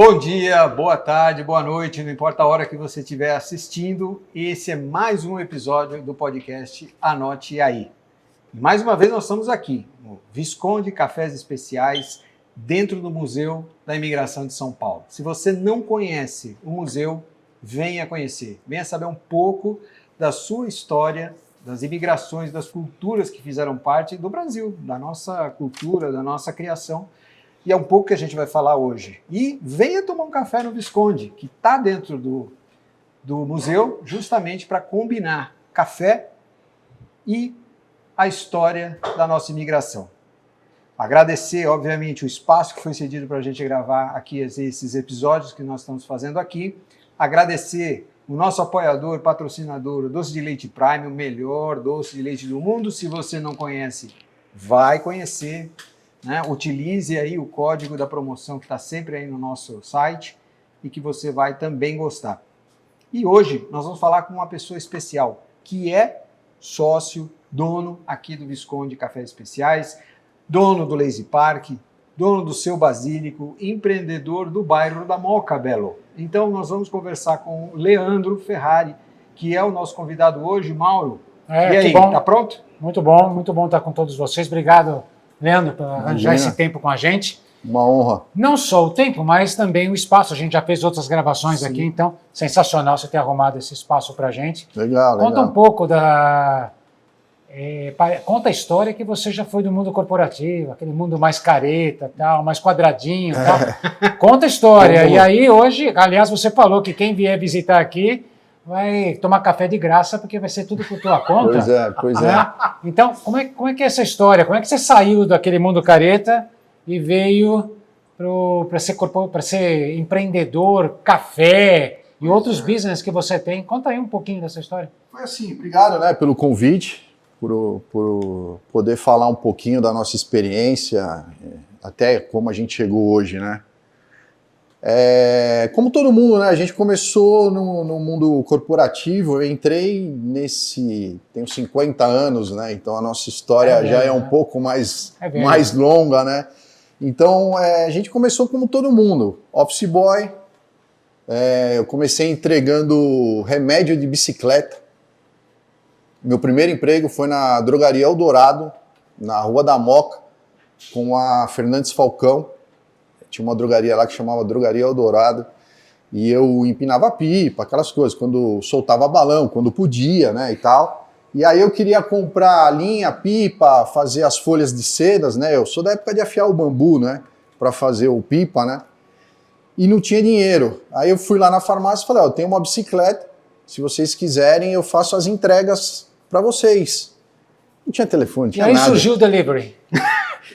Bom dia, boa tarde, boa noite, não importa a hora que você estiver assistindo, esse é mais um episódio do podcast Anote Aí. Mais uma vez nós estamos aqui, no Visconde Cafés Especiais, dentro do Museu da Imigração de São Paulo. Se você não conhece o museu, venha conhecer, venha saber um pouco da sua história, das imigrações, das culturas que fizeram parte do Brasil, da nossa cultura, da nossa criação. E é um pouco que a gente vai falar hoje. E venha tomar um café no Visconde, que está dentro do museu, justamente para combinar café e a história da nossa imigração. Agradecer, obviamente, o espaço que foi cedido para a gente gravar aqui esses episódios que nós estamos fazendo aqui. Agradecer o nosso apoiador, patrocinador, o Doce de Leite Prime, o melhor doce de leite do mundo. Se você não conhece, vai conhecer. Né? Utilize aí o código da promoção que está sempre aí no nosso site e que você vai também gostar. E hoje nós vamos falar com uma pessoa especial, que é sócio, dono aqui do Visconde Cafés Especiais, dono do Lazy Park, dono do Seu Basílico, empreendedor do bairro da Moca Belo. Então nós vamos conversar com o Leandro Ferrari, que é o nosso convidado hoje. Mauro, e aí, tá pronto? Muito bom estar com todos vocês. Obrigado, Leandro, por arranjar esse tempo com a gente. Uma honra. Não só o tempo, mas também o espaço. A gente já fez outras gravações aqui, então sensacional você ter arrumado esse espaço para a gente. Legal. Conta um pouco conta a história que você já foi do mundo corporativo, aquele mundo mais careta, tal, mais quadradinho. Tal. Conta a história. E aí hoje, aliás, você falou que quem vier visitar aqui vai tomar café de graça, porque vai ser tudo por tua conta. Pois é. Então, como é que é essa história? Como é que você saiu daquele mundo careta e veio para ser empreendedor, café e outros business que você tem? Conta aí um pouquinho dessa história. Foi assim, obrigado, né, pelo convite, por poder falar um pouquinho da nossa experiência, até como a gente chegou hoje, né? Como todo mundo, né? A gente começou no mundo corporativo. Eu entrei tenho 50 anos, né? Então a nossa história já é um pouco mais longa, né? Então a gente começou como todo mundo, office boy. Eu comecei entregando remédio de bicicleta. Meu primeiro emprego foi na drogaria Eldorado, na Rua da Moca, com a Fernandes Falcão. Tinha uma drogaria lá que chamava Drogaria Eldorado, e eu empinava pipa, aquelas coisas, quando soltava balão, quando podia, né, e tal. E aí eu queria comprar linha, pipa, fazer as folhas de sedas, né, eu sou da época de afiar o bambu, né, para fazer o pipa, né, e não tinha dinheiro. Aí eu fui lá na farmácia e falei, eu tenho uma bicicleta, se vocês quiserem eu faço as entregas para vocês. Não tinha telefone, não tinha nada. E aí surgiu o delivery.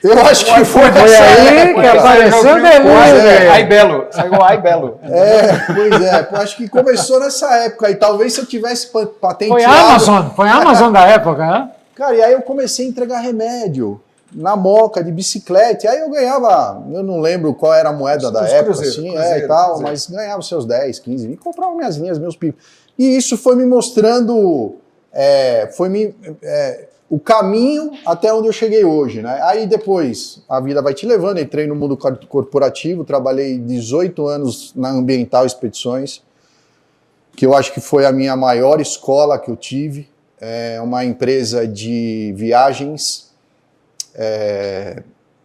Eu acho que foi aí que apareceu o delivery. Ai Belo, saiu Ai Belo. Pois é, acho que começou nessa época, e talvez se eu tivesse patenteado... Foi a Amazon da época, né? Cara, e aí eu comecei a entregar remédio na Moca, de bicicleta, e aí eu ganhava, eu não lembro qual era a moeda da época, e tal, mas ganhava seus 10, 15, e comprava minhas linhas, meus pipos. E isso foi me mostrando, o caminho até onde eu cheguei hoje, né? Aí depois a vida vai te levando, entrei no mundo corporativo, trabalhei 18 anos na Ambiental Expedições, que eu acho que foi a minha maior escola que eu tive. É uma empresa de viagens,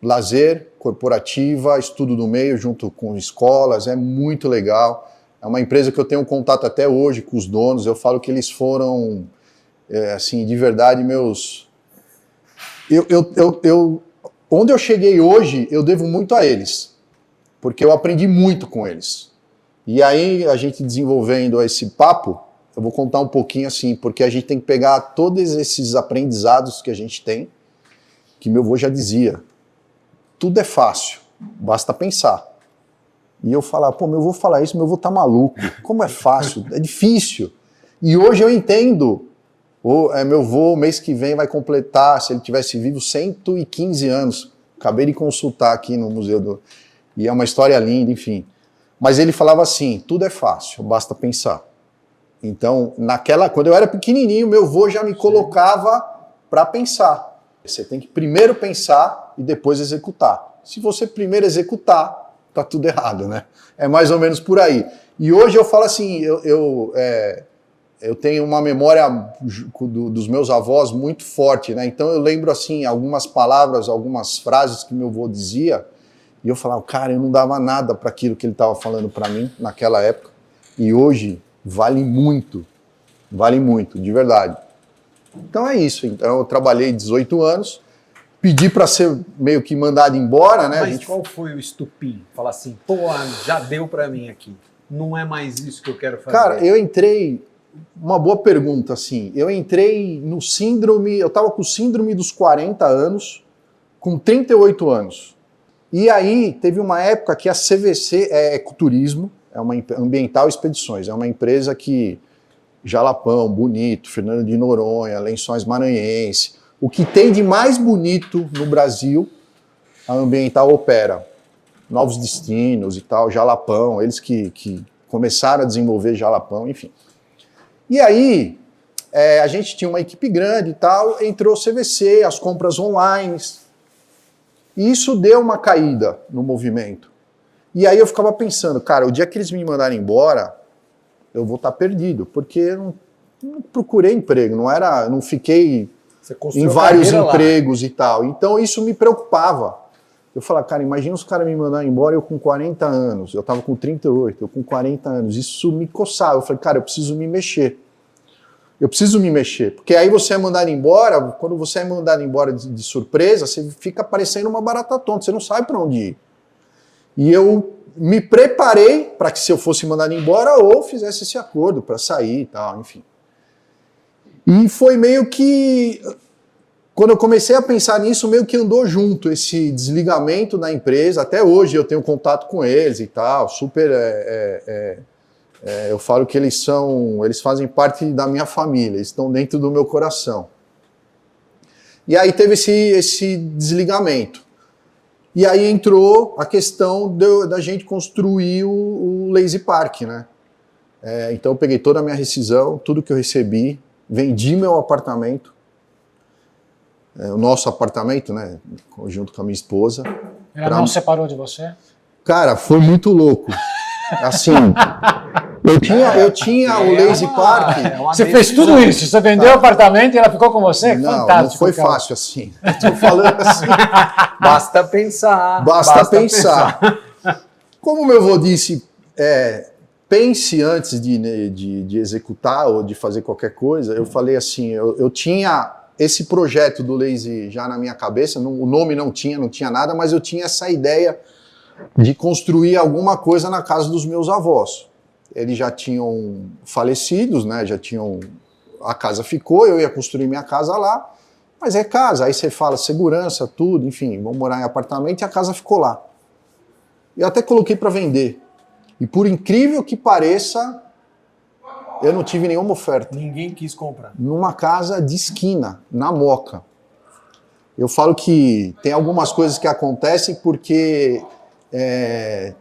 lazer, corporativa, estudo do meio junto com escolas, é muito legal. É uma empresa que eu tenho contato até hoje com os donos, eu falo que eles foram... assim, de verdade, meus... Onde eu cheguei hoje, eu devo muito a eles, porque eu aprendi muito com eles. E aí, a gente desenvolvendo esse papo, eu vou contar um pouquinho assim, porque a gente tem que pegar todos esses aprendizados que a gente tem, que meu avô já dizia, tudo é fácil, basta pensar. E eu falava, meu avô falar isso, meu avô tá maluco, como é fácil, é difícil. E hoje eu entendo... meu avô, mês que vem, vai completar, se ele tivesse vivo, 115 anos. Acabei de consultar aqui no museu e é uma história linda, enfim. Mas ele falava assim, tudo é fácil, basta pensar. Então, quando eu era pequenininho, meu avô já me colocava para pensar. Você tem que primeiro pensar e depois executar. Se você primeiro executar, tá tudo errado, né? É mais ou menos por aí. E hoje eu falo assim, eu tenho uma memória dos meus avós muito forte, né? Então eu lembro assim, algumas palavras, algumas frases que meu avô dizia, e eu falava, cara, eu não dava nada para aquilo que ele estava falando para mim naquela época. E hoje vale muito, de verdade. Então é isso. Então eu trabalhei 18 anos, pedi para ser meio que mandado embora, né? Mas qual foi o estupim? Falar assim, pô, já deu para mim aqui. Não é mais isso que eu quero fazer. Cara, eu entrei... Uma boa pergunta, assim. Eu entrei no síndrome... Eu estava com síndrome dos 40 anos, com 38 anos. E aí teve uma época que a CVC é ecoturismo, é uma Ambiental Expedições, é uma empresa que Jalapão, Bonito, Fernando de Noronha, Lençóis Maranhense, o que tem de mais bonito no Brasil, a Ambiental opera. Novos Destinos e tal, Jalapão, eles que começaram a desenvolver Jalapão, enfim. E aí, a gente tinha uma equipe grande e tal, entrou o CVC, as compras online, e isso deu uma caída no movimento. E aí eu ficava pensando, cara, o dia que eles me mandarem embora, eu vou estar perdido, porque eu não procurei emprego, não fiquei em vários empregos lá. E tal. Então isso me preocupava. Eu falava, cara, imagina os caras me mandarem embora, eu com 40 anos, eu estava com 38, eu com 40 anos, isso me coçava. Eu falei, cara, eu preciso me mexer. Porque aí você é mandado embora, quando você é mandado embora de surpresa, você fica parecendo uma barata tonta, você não sabe para onde ir. E eu me preparei para que se eu fosse mandado embora ou fizesse esse acordo para sair e tal, enfim. E foi meio que, quando eu comecei a pensar nisso, meio que andou junto esse desligamento da empresa. Até hoje eu tenho contato com eles e tal, super... eu falo que eles fazem parte da minha família, eles estão dentro do meu coração. E aí teve esse desligamento. E aí entrou a questão da gente construir o Lazy Park, né? Então eu peguei toda a minha rescisão, tudo que eu recebi, vendi meu apartamento, o nosso apartamento, né? Junto com a minha esposa. Ela não separou de você? Cara, foi muito louco. Assim... Eu tinha o Lazy Park. Você fez tudo isso, você vendeu o apartamento e ela ficou com você? Não, fantástico. Não foi fácil assim. Estou falando assim. Basta pensar. Basta pensar. Como meu avô disse, pense antes de executar ou de fazer qualquer coisa, eu falei assim, eu tinha esse projeto do Lazy já na minha cabeça, o nome não tinha nada, mas eu tinha essa ideia de construir alguma coisa na casa dos meus avós. Eles já tinham falecidos, né? A casa ficou, eu ia construir minha casa lá, mas é casa, aí você fala segurança, tudo, enfim, vamos morar em apartamento e a casa ficou lá. Eu até coloquei para vender. E por incrível que pareça, eu não tive nenhuma oferta. Ninguém quis comprar. Numa casa de esquina, na Moca. Eu falo que tem algumas coisas que acontecem porque...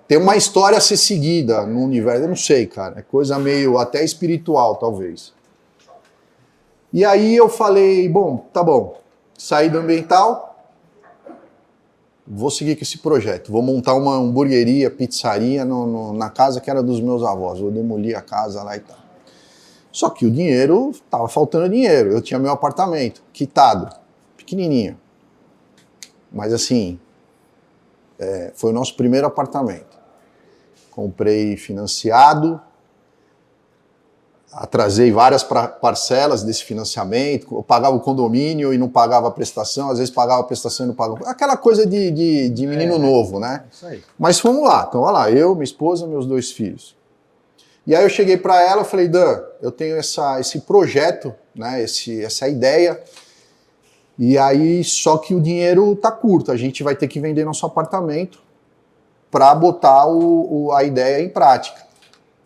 tem uma história a ser seguida no universo, eu não sei, cara, é coisa meio até espiritual, talvez. E aí eu falei, bom, tá bom, saí do ambiental, vou seguir com esse projeto, vou montar uma hamburgueria, pizzaria na casa que era dos meus avós, vou demolir a casa lá e tal. Só que o dinheiro, tava faltando dinheiro, eu tinha meu apartamento, quitado, pequenininho, mas assim... foi o nosso primeiro apartamento. Comprei financiado, atrasei várias parcelas desse financiamento, eu pagava o condomínio e não pagava a prestação, às vezes pagava a prestação e não pagava... Aquela coisa de menino novo, né? Isso aí. Mas fomos lá, então olha lá, eu, minha esposa, meus 2 filhos. E aí eu cheguei para ela, falei, Dan, eu tenho esse projeto, né, essa ideia... E aí, só que o dinheiro tá curto, a gente vai ter que vender nosso apartamento para botar a ideia em prática.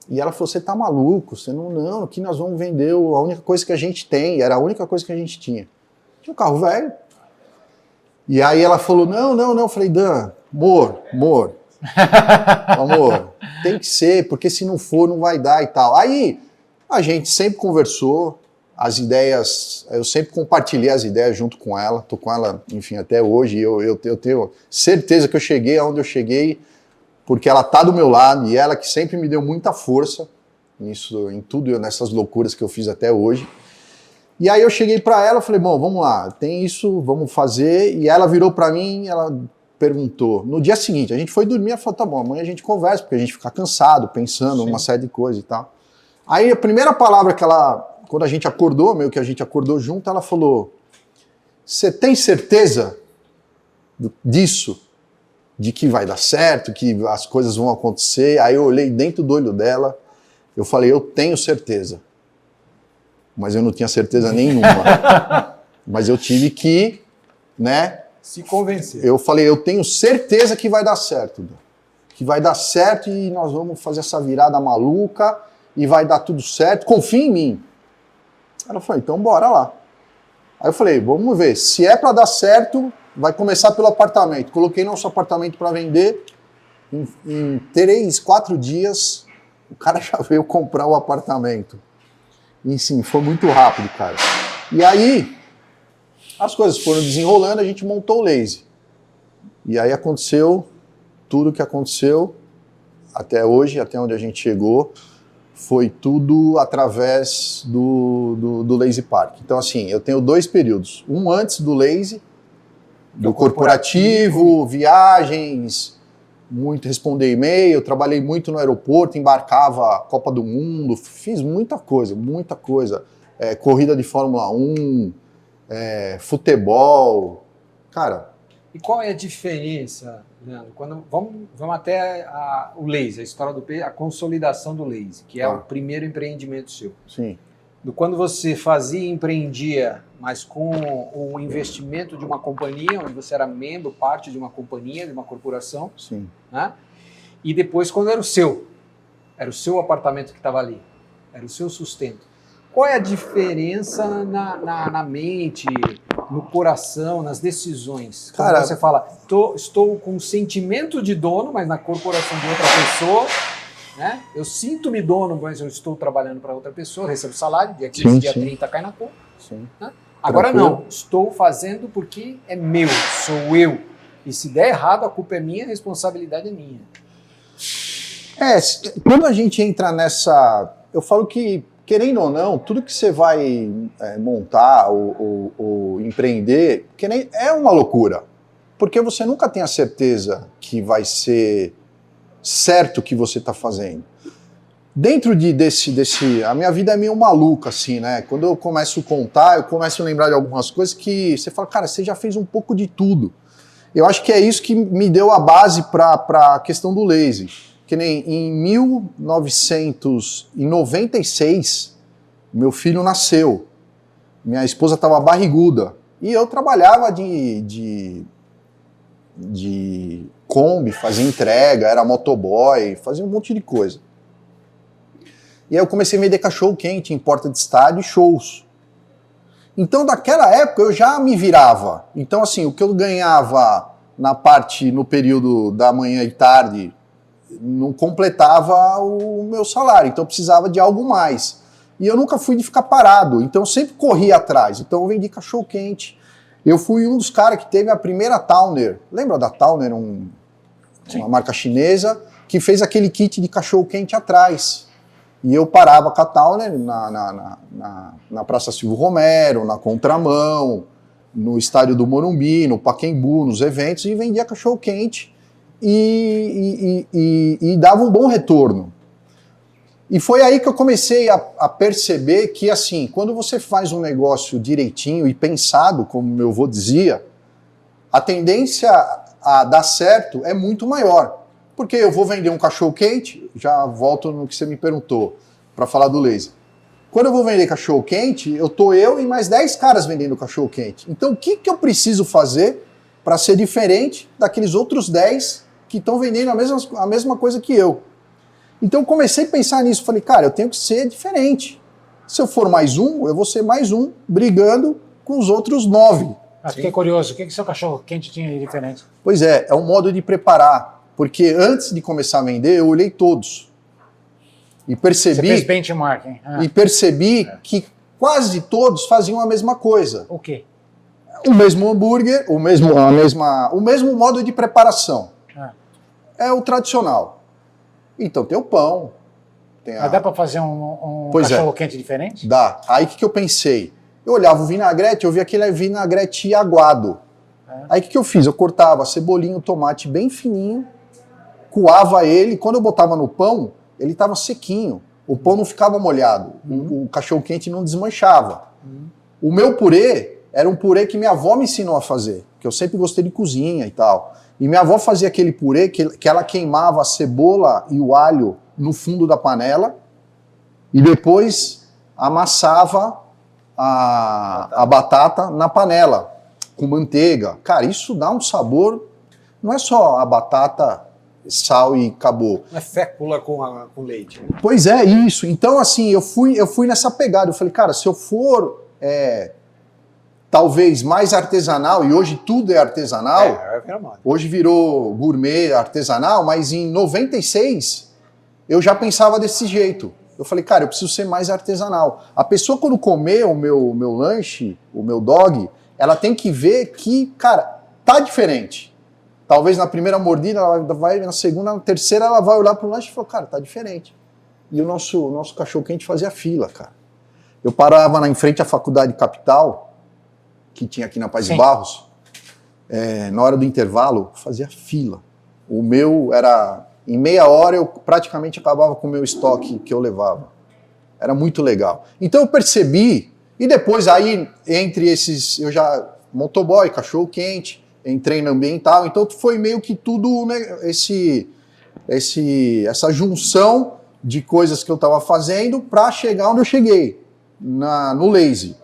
E ela falou, você tá maluco? Você não, aqui nós vamos vender a única coisa que a gente tem, era a única coisa que a gente tinha. Tinha um carro velho. E aí ela falou, não, eu falei, Dan, amor, tem que ser, porque se não for, não vai dar e tal. Aí, a gente sempre conversou, as ideias, eu sempre compartilhei as ideias junto com ela, tô com ela, enfim, até hoje, eu tenho certeza que eu cheguei aonde eu cheguei porque ela tá do meu lado e ela que sempre me deu muita força nisso, em tudo, nessas loucuras que eu fiz até hoje. E aí eu cheguei para ela, falei, bom, vamos lá, tem isso, vamos fazer. E ela virou para mim, ela perguntou. No dia seguinte, a gente foi dormir, ela falou, tá bom, amanhã a gente conversa, porque a gente fica cansado, pensando uma série de coisas e tal. Aí a primeira palavra que ela, quando a gente acordou, meio que a gente acordou junto, ela falou, você tem certeza disso? De que vai dar certo, que as coisas vão acontecer? Aí eu olhei dentro do olho dela, eu falei, eu tenho certeza. Mas eu não tinha certeza nenhuma. Mas eu tive que, né? Se convencer. Eu falei, eu tenho certeza que vai dar certo. Que vai dar certo e nós vamos fazer essa virada maluca e vai dar tudo certo, confia em mim. Ela falou, então bora lá. Aí eu falei, vamos ver, se é para dar certo, vai começar pelo apartamento. Coloquei nosso apartamento para vender, em 3, 4 dias, o cara já veio comprar o apartamento. E sim, foi muito rápido, cara. E aí, as coisas foram desenrolando, a gente montou o Lazy. E aí aconteceu tudo o que aconteceu até hoje, até onde a gente chegou, foi tudo através do Lazy Park. Então, assim, eu tenho 2 períodos. Um antes do Lazy, do corporativo, viagens, muito responder e-mail, trabalhei muito no aeroporto, embarcava a Copa do Mundo, fiz muita coisa, corrida de Fórmula 1, futebol, cara. E qual é a diferença, Leandro? Vamos até o Lazy, a história do a consolidação do Lazy, que é o primeiro empreendimento seu. Sim. Do quando você fazia e empreendia, mas com o investimento de uma companhia, onde você era membro, parte de uma companhia, de uma corporação. Sim. Né? E depois quando era o seu apartamento que estava ali, era o seu sustento. Qual é a diferença na mente, no coração, nas decisões? Quando Cara, você fala, estou com o sentimento de dono, mas na corporação de outra pessoa, né? Eu sinto-me dono, mas eu estou trabalhando para outra pessoa, recebo salário, dia 15, dia 30 cai na conta. Sim. Né? Agora não, estou fazendo porque é meu, sou eu. E se der errado, a culpa é minha, a responsabilidade é minha. Quando a gente entra nessa... Eu falo que, querendo ou não, tudo que você vai montar ou empreender é uma loucura. Porque você nunca tem a certeza que vai ser certo o que você está fazendo. Dentro desse... A minha vida é meio maluca, assim, né? Quando eu começo a contar, eu começo a lembrar de algumas coisas que você fala, cara, você já fez um pouco de tudo. Eu acho que é isso que me deu a base para a questão do Lazy. Que nem em 1996, meu filho nasceu. Minha esposa estava barriguda. E eu trabalhava de Kombi, fazia entrega, era motoboy, fazia um monte de coisa. E aí eu comecei a vender cachorro-quente em porta de estádio e shows. Então, daquela época, eu já me virava. Então, assim, o que eu ganhava no período da manhã e tarde, não completava o meu salário. Então, eu precisava de algo mais. E eu nunca fui de ficar parado. Então, eu sempre corri atrás. Então, eu vendi cachorro-quente. Eu fui um dos caras que teve a primeira Towner. Lembra da Towner? Uma marca chinesa que fez aquele kit de cachorro-quente atrás. E eu parava com a Towner na Praça Silvio Romero, na Contramão, no estádio do Morumbi, no Pacaembu, nos eventos, e vendia cachorro-quente e dava um bom retorno. E foi aí que eu comecei a perceber que, assim, quando você faz um negócio direitinho e pensado, como meu avô dizia, a tendência a dar certo é muito maior. Porque eu vou vender um cachorro-quente, já volto no que você me perguntou, para falar do Lazy. Quando eu vou vender cachorro-quente, eu e mais 10 caras vendendo cachorro-quente. Então, o que eu preciso fazer para ser diferente daqueles outros 10 que estão vendendo a mesma coisa que eu? Então, eu comecei a pensar nisso. Falei, cara, eu tenho que ser diferente. Se eu for mais um, eu vou ser mais um, brigando com os outros 9. Fiquei curioso, o que seu cachorro-quente tinha de diferente? Pois é um modo de preparar. Porque antes de começar a vender, eu olhei todos. E percebi... Você fez benchmarking. E percebi que quase todos faziam a mesma coisa. O quê? O mesmo hambúrguer, o mesmo modo de preparação. é o tradicional. Então tem o pão. Mas dá para fazer um cachorro-quente diferente? Dá. Aí o que eu pensei? Eu olhava o vinagrete, eu via aquele vinagrete aguado. Aí o que eu fiz? Eu cortava cebolinho, tomate bem fininho, coava ele, quando eu botava no pão, ele estava sequinho. O pão não ficava molhado, o cachorro-quente não desmanchava. O meu purê era um purê que minha avó me ensinou a fazer, que eu sempre gostei de cozinha e tal. E minha avó fazia aquele purê que ela queimava a cebola e o alho no fundo da panela e depois amassava a batata na panela com manteiga. Cara, isso dá um sabor, não é só a batata, sal e acabou. Não é fécula com leite. Pois é, isso. Então, assim, eu fui nessa pegada. Eu falei, cara, se eu for talvez mais artesanal, e hoje tudo é artesanal, hoje virou gourmet artesanal, mas em 96 eu já pensava desse jeito. Eu falei, cara, eu preciso ser mais artesanal. A pessoa, quando comer o meu lanche, o meu dog, ela tem que ver que, cara, tá diferente. Talvez na primeira mordida, ela vai, na segunda, na terceira, ela vai olhar pro lanche e falar, cara, tá diferente. E o nosso cachorro-quente fazia fila, cara. Eu parava em frente à Faculdade Capital, que tinha aqui na Paz de Barros, na hora do intervalo, fazia fila. O meu era... Em meia hora eu praticamente acabava com o meu estoque que eu levava. Era muito legal. Então eu percebi, e depois aí, entre esses, eu já... Motoboy, cachorro-quente, entrei no ambiental, então foi meio que tudo, né, essa junção de coisas que eu estava fazendo para chegar onde eu cheguei, no Lazy.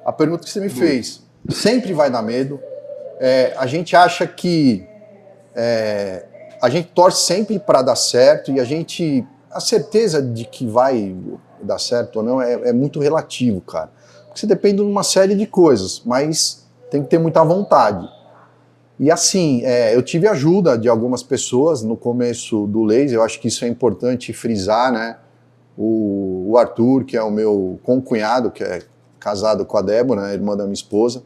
A pergunta que você me fez, sempre vai dar medo. A gente acha que a gente torce sempre para dar certo e a certeza de que vai dar certo ou não é muito relativo, cara. Porque você depende de uma série de coisas, mas tem que ter muita vontade. E assim, eu tive ajuda de algumas pessoas no começo do Lazy, eu acho que isso é importante frisar, né? O Arthur, que é o meu concunhado, que é casado com a Débora, né, irmã da minha esposa,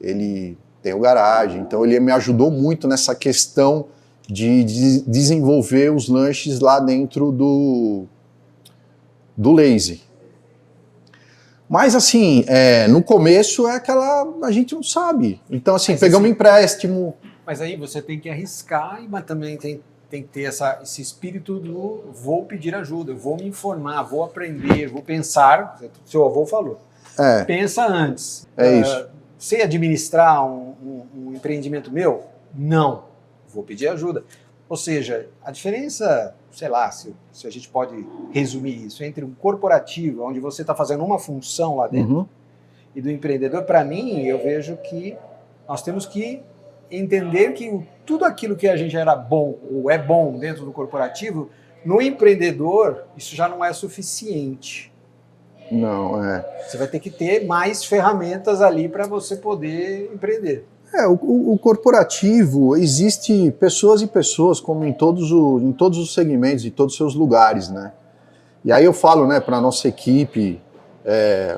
ele tem o garagem, então ele me ajudou muito nessa questão de desenvolver os lanches lá dentro do Lazy. Mas assim, no começo a gente não sabe. Então assim, pegamos um empréstimo. Mas aí você tem que arriscar, mas também tem que ter esse espírito do vou pedir ajuda, vou me informar, vou aprender, vou pensar. Seu avô falou. Pensa antes. Isso. Sei administrar um empreendimento meu? Não. Vou pedir ajuda. Ou seja, a diferença, sei lá, se a gente pode resumir isso, entre um corporativo, onde você está fazendo uma função lá dentro, e do empreendedor, para mim, eu vejo que nós temos que entender que tudo aquilo que a gente era bom, ou é bom dentro do corporativo, no empreendedor, isso já não é suficiente. Não, Você vai ter que ter mais ferramentas ali para você poder empreender. O corporativo, existe pessoas e pessoas, como em todos os segmentos, em todos os seus lugares, né? E aí eu falo, né, para a nossa equipe,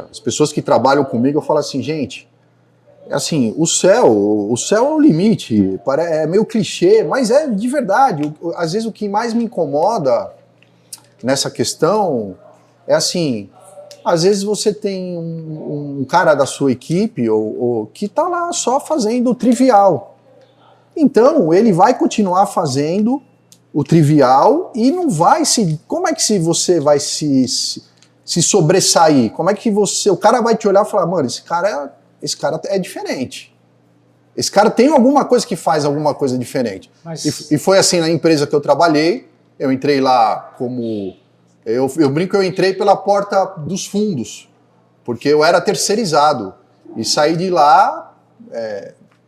as pessoas que trabalham comigo, eu falo assim, gente, assim, o céu é o limite, é meio clichê, mas é de verdade. Às vezes o que mais me incomoda nessa questão é assim... Às vezes você tem um cara da sua equipe ou que está lá só fazendo o trivial. Então, ele vai continuar fazendo o trivial e não vai se... Como é que você vai se sobressair? Como é que o cara vai te olhar e falar, mano, esse cara é diferente. Esse cara tem alguma coisa que faz alguma coisa diferente. Mas... E foi assim na empresa que eu trabalhei, eu entrei lá como... Eu brinco que eu entrei pela porta dos fundos, porque eu era terceirizado. E saí de lá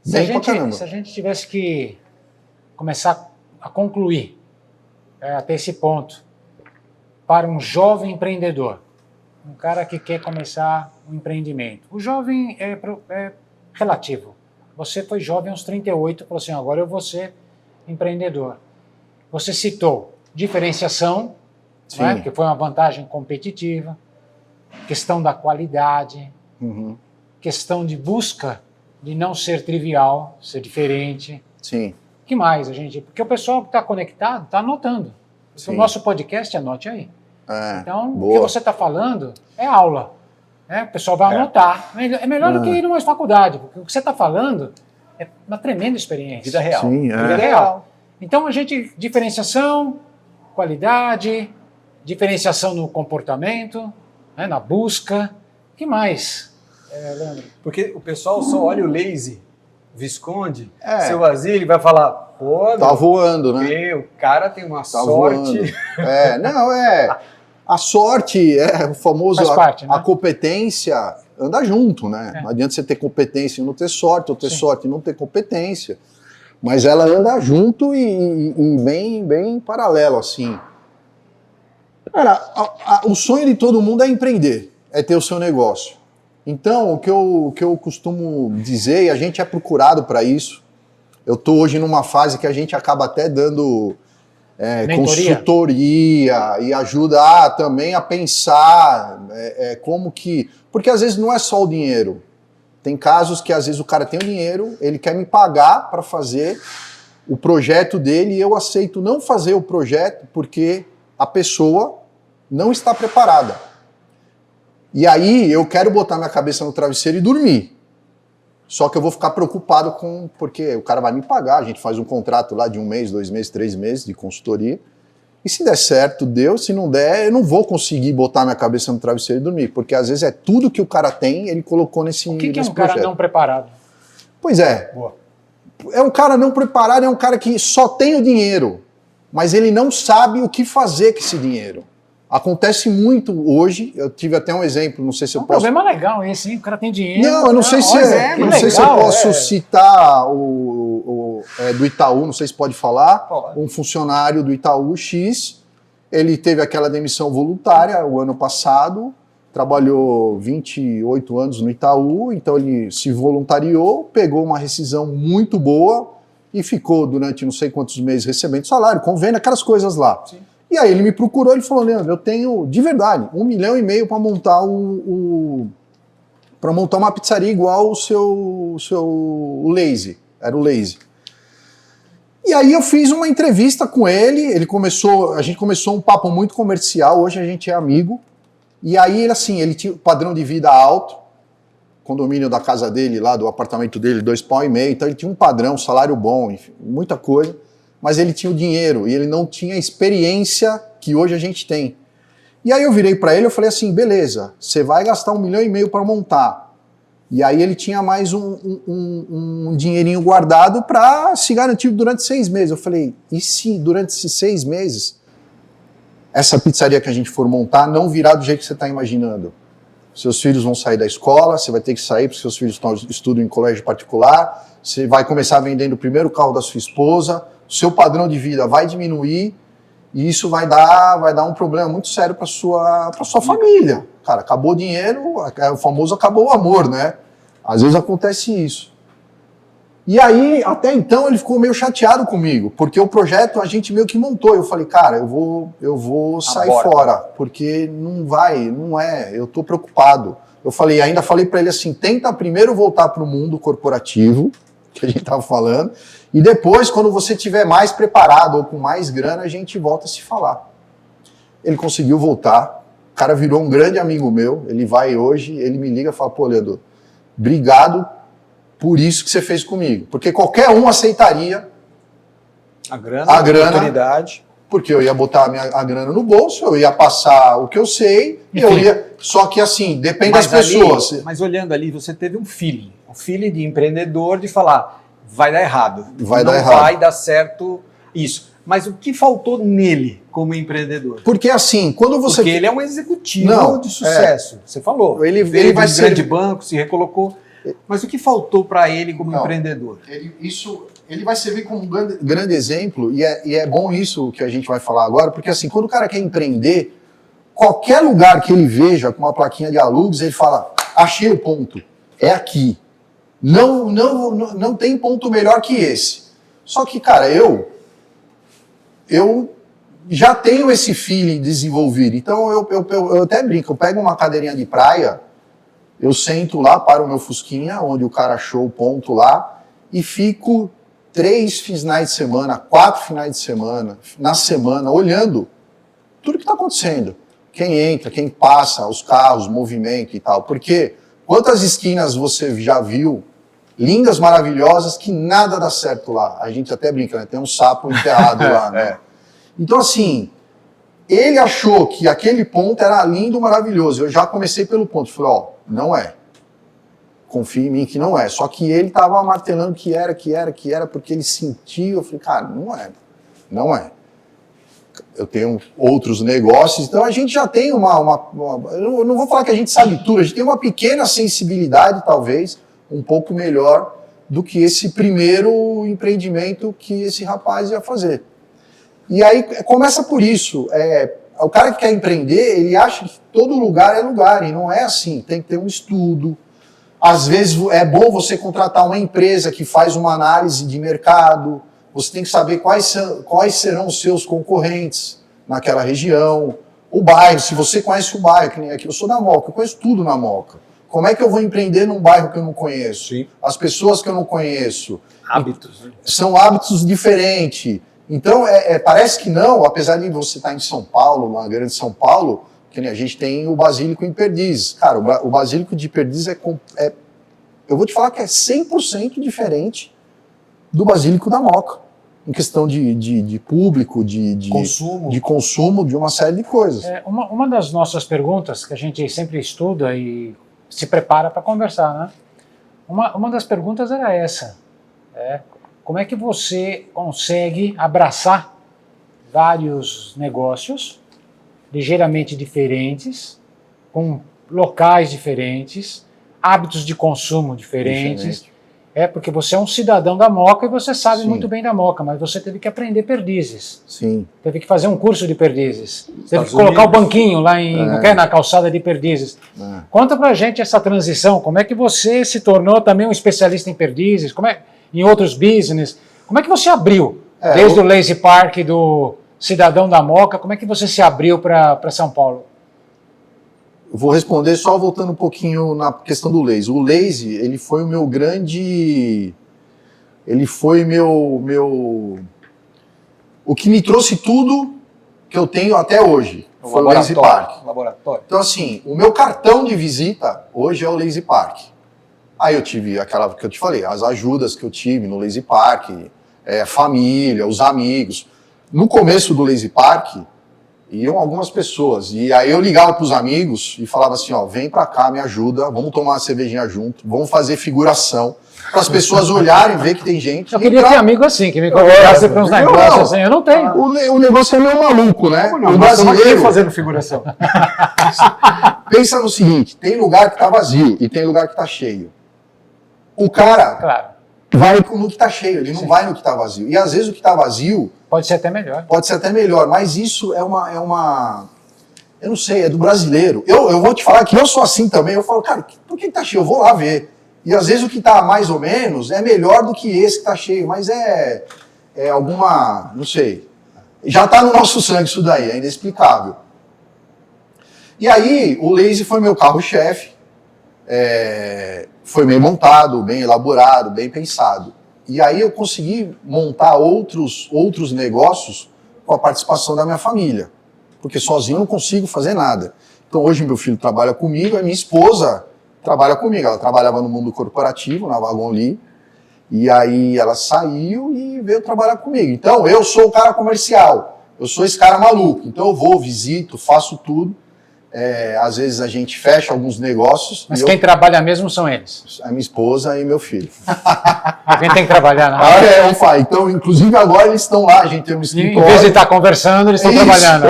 bem pra caramba. Se a gente tivesse que começar a concluir até esse ponto, para um jovem empreendedor, um cara que quer começar um empreendimento. O jovem é relativo. Você foi jovem aos 38, falou assim, agora eu vou ser empreendedor. Você citou diferenciação, né, que foi uma vantagem competitiva, questão da qualidade, questão de busca de não ser trivial, ser diferente. Sim. que mais a gente... Porque o pessoal que está conectado está anotando. O nosso podcast, anote aí. Então, boa. O que você está falando é aula. Né? O pessoal vai anotar. É melhor do que ir numa faculdade, porque o que você está falando é uma tremenda experiência. Vida real. Sim, Vida real. Então, a gente... Diferenciação, qualidade, diferenciação no comportamento, né, na busca. O que mais, Leandro? Porque o pessoal só olha o Lazy, Visconde, seu Basílio, ele vai falar, pô... Tá voando, né? O cara tem uma sorte... A sorte é o famoso... Faz parte, né? A competência anda junto, né? Não adianta você ter competência e não ter sorte, ou ter sorte e não ter competência. Mas ela anda junto e bem paralelo, assim. Cara, o sonho de todo mundo é empreender, é ter o seu negócio. Então, o que eu costumo dizer, e a gente é procurado para isso, eu estou hoje numa fase que a gente acaba até dando consultoria e ajuda também a pensar como que... Porque às vezes não é só o dinheiro. Tem casos que às vezes o cara tem o dinheiro, ele quer me pagar para fazer o projeto dele e eu aceito não fazer o projeto porque a pessoa não está preparada. E aí eu quero botar minha cabeça no travesseiro e dormir. Só que eu vou ficar preocupado porque o cara vai me pagar, a gente faz um contrato lá de 1 mês, 2 meses, 3 meses de consultoria. E se der certo, deu. Se não der, eu não vou conseguir botar minha cabeça no travesseiro e dormir. Porque às vezes é tudo que o cara tem, ele colocou nesse projeto. O que é um cara não preparado? Pois é. Boa. É um cara não preparado, é um cara que só tem o dinheiro, mas ele não sabe o que fazer com esse dinheiro. Acontece muito hoje, eu tive até um exemplo, não sei se eu posso... É um problema legal esse, hein? O cara tem dinheiro... Não, eu não sei se eu posso citar do Itaú, não sei se pode falar, um funcionário do Itaú X, ele teve aquela demissão voluntária o ano passado, trabalhou 28 anos no Itaú, então ele se voluntariou, pegou uma rescisão muito boa e ficou durante não sei quantos meses recebendo salário, convênio, aquelas coisas lá. Sim. E aí ele me procurou, ele falou, Leandro, eu tenho, de verdade, 1,5 milhão para montar para montar uma pizzaria igual o Lazy, era o Lazy. E aí eu fiz uma entrevista com ele, a gente começou um papo muito comercial, hoje a gente é amigo, e aí ele tinha um padrão de vida alto, condomínio da casa dele lá, do apartamento dele, 2,5 pau, então ele tinha um padrão, um salário bom, enfim, muita coisa. Mas ele tinha o dinheiro e ele não tinha a experiência que hoje a gente tem. E aí eu virei para ele e falei assim, beleza, você vai gastar 1,5 milhão para montar. E aí ele tinha mais um dinheirinho guardado para se garantir durante 6 meses. Eu falei, e se durante esses 6 meses essa pizzaria que a gente for montar não virar do jeito que você está imaginando? Seus filhos vão sair da escola, você vai ter que sair porque seus filhos estudam em colégio particular, você vai começar vendendo o primeiro carro da sua esposa, seu padrão de vida vai diminuir e isso vai dar um problema muito sério para sua família. Cara, acabou o dinheiro, o famoso acabou o amor, né? Às vezes acontece isso. E aí, até então, ele ficou meio chateado comigo, porque o projeto a gente meio que montou. Eu falei, cara, eu vou sair fora, porque não é, eu tô preocupado. Ainda falei para ele assim, tenta primeiro voltar para o mundo corporativo, que a gente tava falando, e depois, quando você estiver mais preparado ou com mais grana, a gente volta a se falar. Ele conseguiu voltar, o cara virou um grande amigo meu, ele vai hoje, ele me liga e fala, pô, Leandro, obrigado por isso que você fez comigo. Porque qualquer um aceitaria a grana, oportunidade. Porque eu ia botar a grana no bolso, eu ia passar o que eu sei, só que assim, depende das pessoas. Mas olhando ali, você teve um feeling de empreendedor de falar, vai dar errado. Vai dar certo isso. Mas o que faltou nele como empreendedor? Porque assim, Porque ele é um executivo de sucesso. Você falou. Ele vai ser grande banco, se recolocou. Mas o que faltou para ele como empreendedor? Ele vai servir como um grande exemplo, e é bom isso que a gente vai falar agora, porque assim, quando o cara quer empreender, qualquer lugar que ele veja com uma plaquinha de alugues, ele fala, achei o ponto, é aqui. Não tem ponto melhor que esse. Só que, cara, eu já tenho esse feeling desenvolvido, então eu até brinco, eu pego uma cadeirinha de praia, eu sento lá para o meu fusquinha, onde o cara achou o ponto lá, e fico 3 finais de semana, 4 finais de semana, na semana, olhando tudo que está acontecendo. Quem entra, quem passa, os carros, movimento e tal. Porque quantas esquinas você já viu, lindas, maravilhosas, que nada dá certo lá. A gente até brinca, né? Tem um sapo enterrado lá, né? Então, assim, ele achou que aquele ponto era lindo, maravilhoso. Eu já comecei pelo ponto. Falei, ó, não é. Confia em mim que não é. Só que ele estava martelando que era, porque ele sentiu. Eu falei, cara, não é. Eu tenho outros negócios, então a gente já tem eu não vou falar que a gente sabe tudo, a gente tem uma pequena sensibilidade, talvez, um pouco melhor do que esse primeiro empreendimento que esse rapaz ia fazer. E aí começa por isso. O cara que quer empreender, ele acha que todo lugar é lugar, e não é assim, tem que ter um estudo. Às vezes é bom você contratar uma empresa que faz uma análise de mercado, você tem que saber quais serão os seus concorrentes naquela região, o bairro, se você conhece o bairro, que nem aqui, eu sou da Moca, eu conheço tudo na Moca. Como é que eu vou empreender num bairro que eu não conheço? Sim. As pessoas que eu não conheço. Hábitos, né? São hábitos diferentes. Então, parece que não, apesar de você estar em São Paulo, na grande São Paulo, que nem a gente tem o Basílico em Perdizes. Cara, o Basílico de Perdizes eu vou te falar que é 100% diferente do Basílico da Moca, em questão de público, de consumo, de uma série de coisas. Uma das nossas perguntas, que a gente sempre estuda e se prepara para conversar, né? Uma das perguntas era essa, como é que você consegue abraçar vários negócios ligeiramente diferentes, com locais diferentes, hábitos de consumo diferentes. Porque você é um cidadão da Moca e você sabe muito bem da Moca, mas você teve que aprender Perdizes. Sim. Teve que fazer um curso de Perdizes. Teve que colocar o banquinho lá na calçada de Perdizes. Conta pra gente essa transição, como é que você se tornou também um especialista em Perdizes, em outros business, como é que você abriu? Desde o Lazy Park do cidadão da Moca, como é que você se abriu para São Paulo? Vou responder só voltando um pouquinho na questão do Lazy. O Lazy, ele foi o meu grande... Ele foi o que me trouxe tudo que eu tenho até hoje. Foi o Lazy Park. Laboratório. Então, assim, o meu cartão de visita hoje é o Lazy Park. Aí eu tive aquela que eu te falei, as ajudas que eu tive no Lazy Park, família, os amigos. No começo do Lazy Park, iam algumas pessoas, e aí eu ligava para os amigos e falava assim, ó, vem para cá, me ajuda, vamos tomar uma cervejinha junto, vamos fazer figuração, para as pessoas olharem, ver que tem gente. Eu queria ter amigo assim, que me convidasse para uns negócios assim, eu não tenho. O negócio é meio maluco, né? O brasileiro fazendo figuração. Pensa no seguinte, tem lugar que tá vazio e tem lugar que tá cheio. O cara vai no que tá cheio, ele não vai no que tá vazio. E às vezes o que tá vazio... Pode ser até melhor. Pode ser até melhor, mas isso é uma eu não sei, é do brasileiro. Eu vou te falar que eu sou assim também, eu falo, cara, por que tá cheio? Eu vou lá ver. E às vezes o que tá mais ou menos é melhor do que esse que tá cheio, mas é alguma, não sei. Já tá no nosso sangue isso daí, é inexplicável. E aí, o Lazy foi meu carro-chefe, foi bem montado, bem elaborado, bem pensado. E aí eu consegui montar outros negócios com a participação da minha família, porque sozinho eu não consigo fazer nada. Então hoje meu filho trabalha comigo, a minha esposa trabalha comigo. Ela trabalhava no mundo corporativo, na Wagon Lee, e aí ela saiu e veio trabalhar comigo. Então eu sou o cara comercial, eu sou esse cara maluco. Então eu vou, visito, faço tudo. Às vezes a gente fecha alguns negócios. Mas quem trabalha mesmo são eles? A minha esposa e meu filho. Alguém tem que trabalhar na Então, inclusive agora eles estão lá, a gente tem um escritório. Em vez de estar conversando, eles estão trabalhando.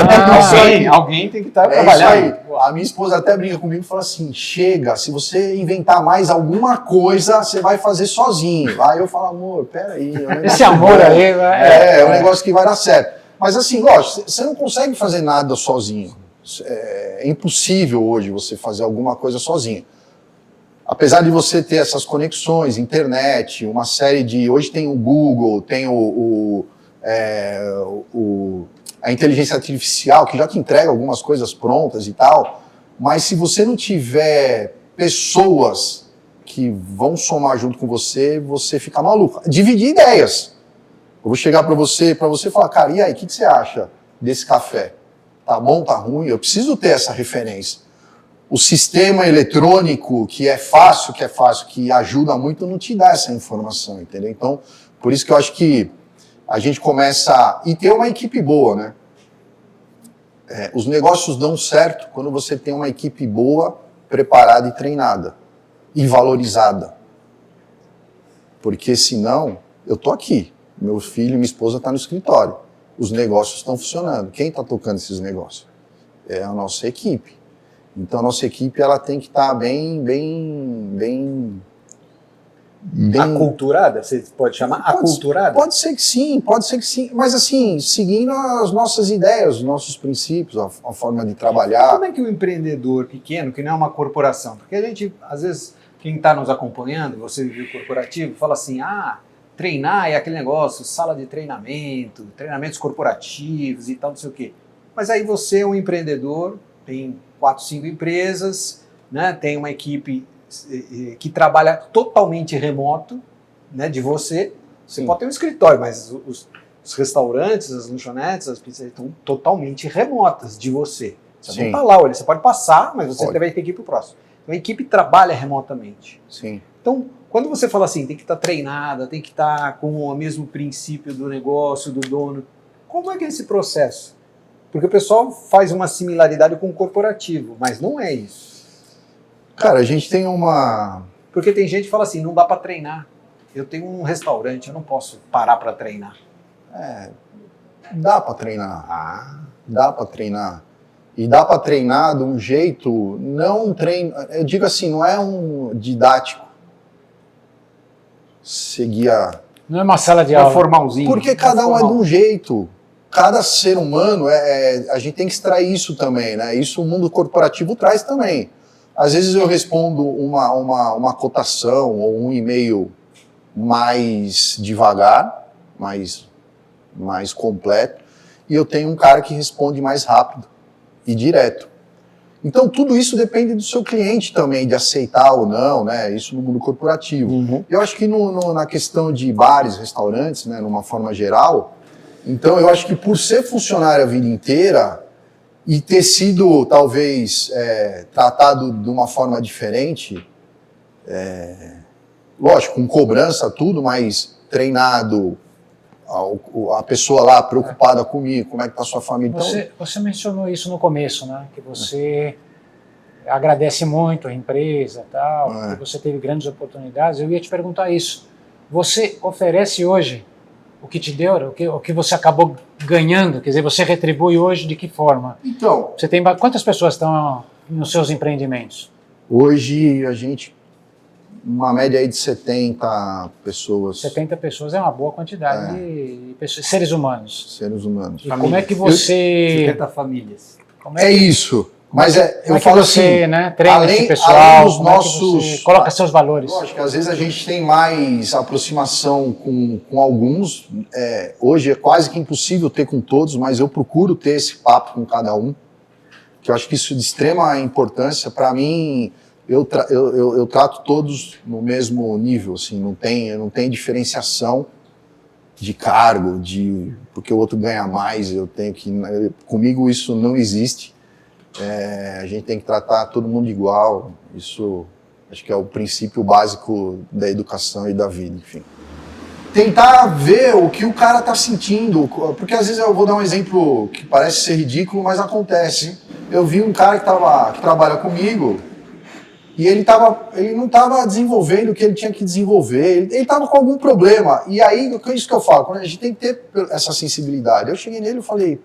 Alguém tem que estar trabalhando. Isso aí. A minha esposa até brinca comigo e fala assim, chega, se você inventar mais alguma coisa, você vai fazer sozinho. Aí eu falo, amor, peraí. Esse amor aí... É um negócio que vai dar certo. Mas assim, lógico, você não consegue fazer nada sozinho. É impossível hoje você fazer alguma coisa sozinho. Apesar de você ter essas conexões, internet, uma série de... Hoje tem o Google, tem a inteligência artificial, que já te entrega algumas coisas prontas e tal, mas se você não tiver pessoas que vão somar junto com você, você fica maluco. Dividir ideias. Eu vou chegar para você falar, cara, e aí, o que você acha desse café? Tá bom, tá ruim? Eu preciso ter essa referência. O sistema eletrônico, que é fácil, que ajuda muito, não te dá essa informação, entendeu? Então, por isso que eu acho que a gente começa... E ter uma equipe boa, né? Os negócios dão certo quando você tem uma equipe boa, preparada e treinada. E valorizada. Porque senão, eu tô aqui. Meu filho e minha esposa estão no escritório. Os negócios estão funcionando. Quem está tocando esses negócios? É a nossa equipe. Então a nossa equipe ela tem que estar bem aculturada? Você pode chamar aculturada? Pode ser que sim. Mas assim, seguindo as nossas ideias, os nossos princípios, a forma de trabalhar. Como é que o empreendedor pequeno, que não é uma corporação, porque a gente, às vezes, quem está nos acompanhando, você viu corporativo, fala assim, treinar é aquele negócio, sala de treinamento, treinamentos corporativos e tal, não sei o quê. Mas aí você é um empreendedor, tem 4, 5 empresas, né, tem uma equipe que trabalha totalmente remoto, né, de você. Você pode ter um escritório, mas os restaurantes, as lanchonetes, as pizzas estão totalmente remotas de você. Você não está lá, olha, você pode passar, mas você vai ter que ir para o próximo. Então a equipe trabalha remotamente. Sim. Então, quando você fala assim, tem que estar treinada, tem que estar com o mesmo princípio do negócio, do dono, como é que é esse processo? Porque o pessoal faz uma similaridade com o corporativo, mas não é isso. Cara, a gente tem uma... Porque tem gente que fala assim, não dá para treinar. Eu tenho um restaurante, eu não posso parar para treinar. Dá para treinar. Dá para treinar. E dá para treinar de um jeito, não um treino... Eu digo assim, não é um didático. Não é uma sala de aula. Formalzinho. Porque cada um é de um jeito. Cada ser humano, a gente tem que extrair isso também, né? Isso o mundo corporativo traz também. Às vezes eu respondo uma cotação ou um e-mail mais devagar, mais completo, e eu tenho um cara que responde mais rápido e direto. Então tudo isso depende do seu cliente também, de aceitar ou não, né? Isso no mundo corporativo. Uhum. Eu acho que na questão de bares, restaurantes, né, numa forma geral, então eu acho que por ser funcionário a vida inteira e ter sido talvez tratado de uma forma diferente, lógico, com cobrança, tudo, mas treinado, a pessoa lá preocupada comigo, como é que está a sua família. Então, você mencionou isso no começo, né? Que você agradece muito a empresa, tal, que você teve grandes oportunidades. Eu ia te perguntar isso. Você oferece hoje o que te deu, o que você acabou ganhando? Quer dizer, você retribui hoje de que forma? Então, você tem quantas pessoas estão nos seus empreendimentos? Hoje a gente, uma média aí de 70 pessoas. 70 pessoas é uma boa quantidade de pessoas, seres humanos. Seres humanos. E como é que você... 70 famílias. Isso. Mas eu falo assim, né, treina esse pessoal, além dos nossos... coloca seus valores. Lógico que às vezes a gente tem mais aproximação com alguns. Hoje é quase que impossível ter com todos, mas eu procuro ter esse papo com cada um, que eu acho que isso é de extrema importância. Para mim, eu trato todos no mesmo nível, assim, não tem diferenciação de cargo, porque o outro ganha mais, eu tenho que... Comigo isso não existe. A gente tem que tratar todo mundo igual. Isso acho que é o princípio básico da educação e da vida, enfim. Tentar ver o que o cara está sentindo, porque às vezes eu vou dar um exemplo que parece ser ridículo, mas acontece. Eu vi um cara que trabalha comigo e ele não estava desenvolvendo o que ele tinha que desenvolver, ele estava com algum problema. E aí, é isso que eu falo, quando a gente tem que ter essa sensibilidade. Eu cheguei nele e falei,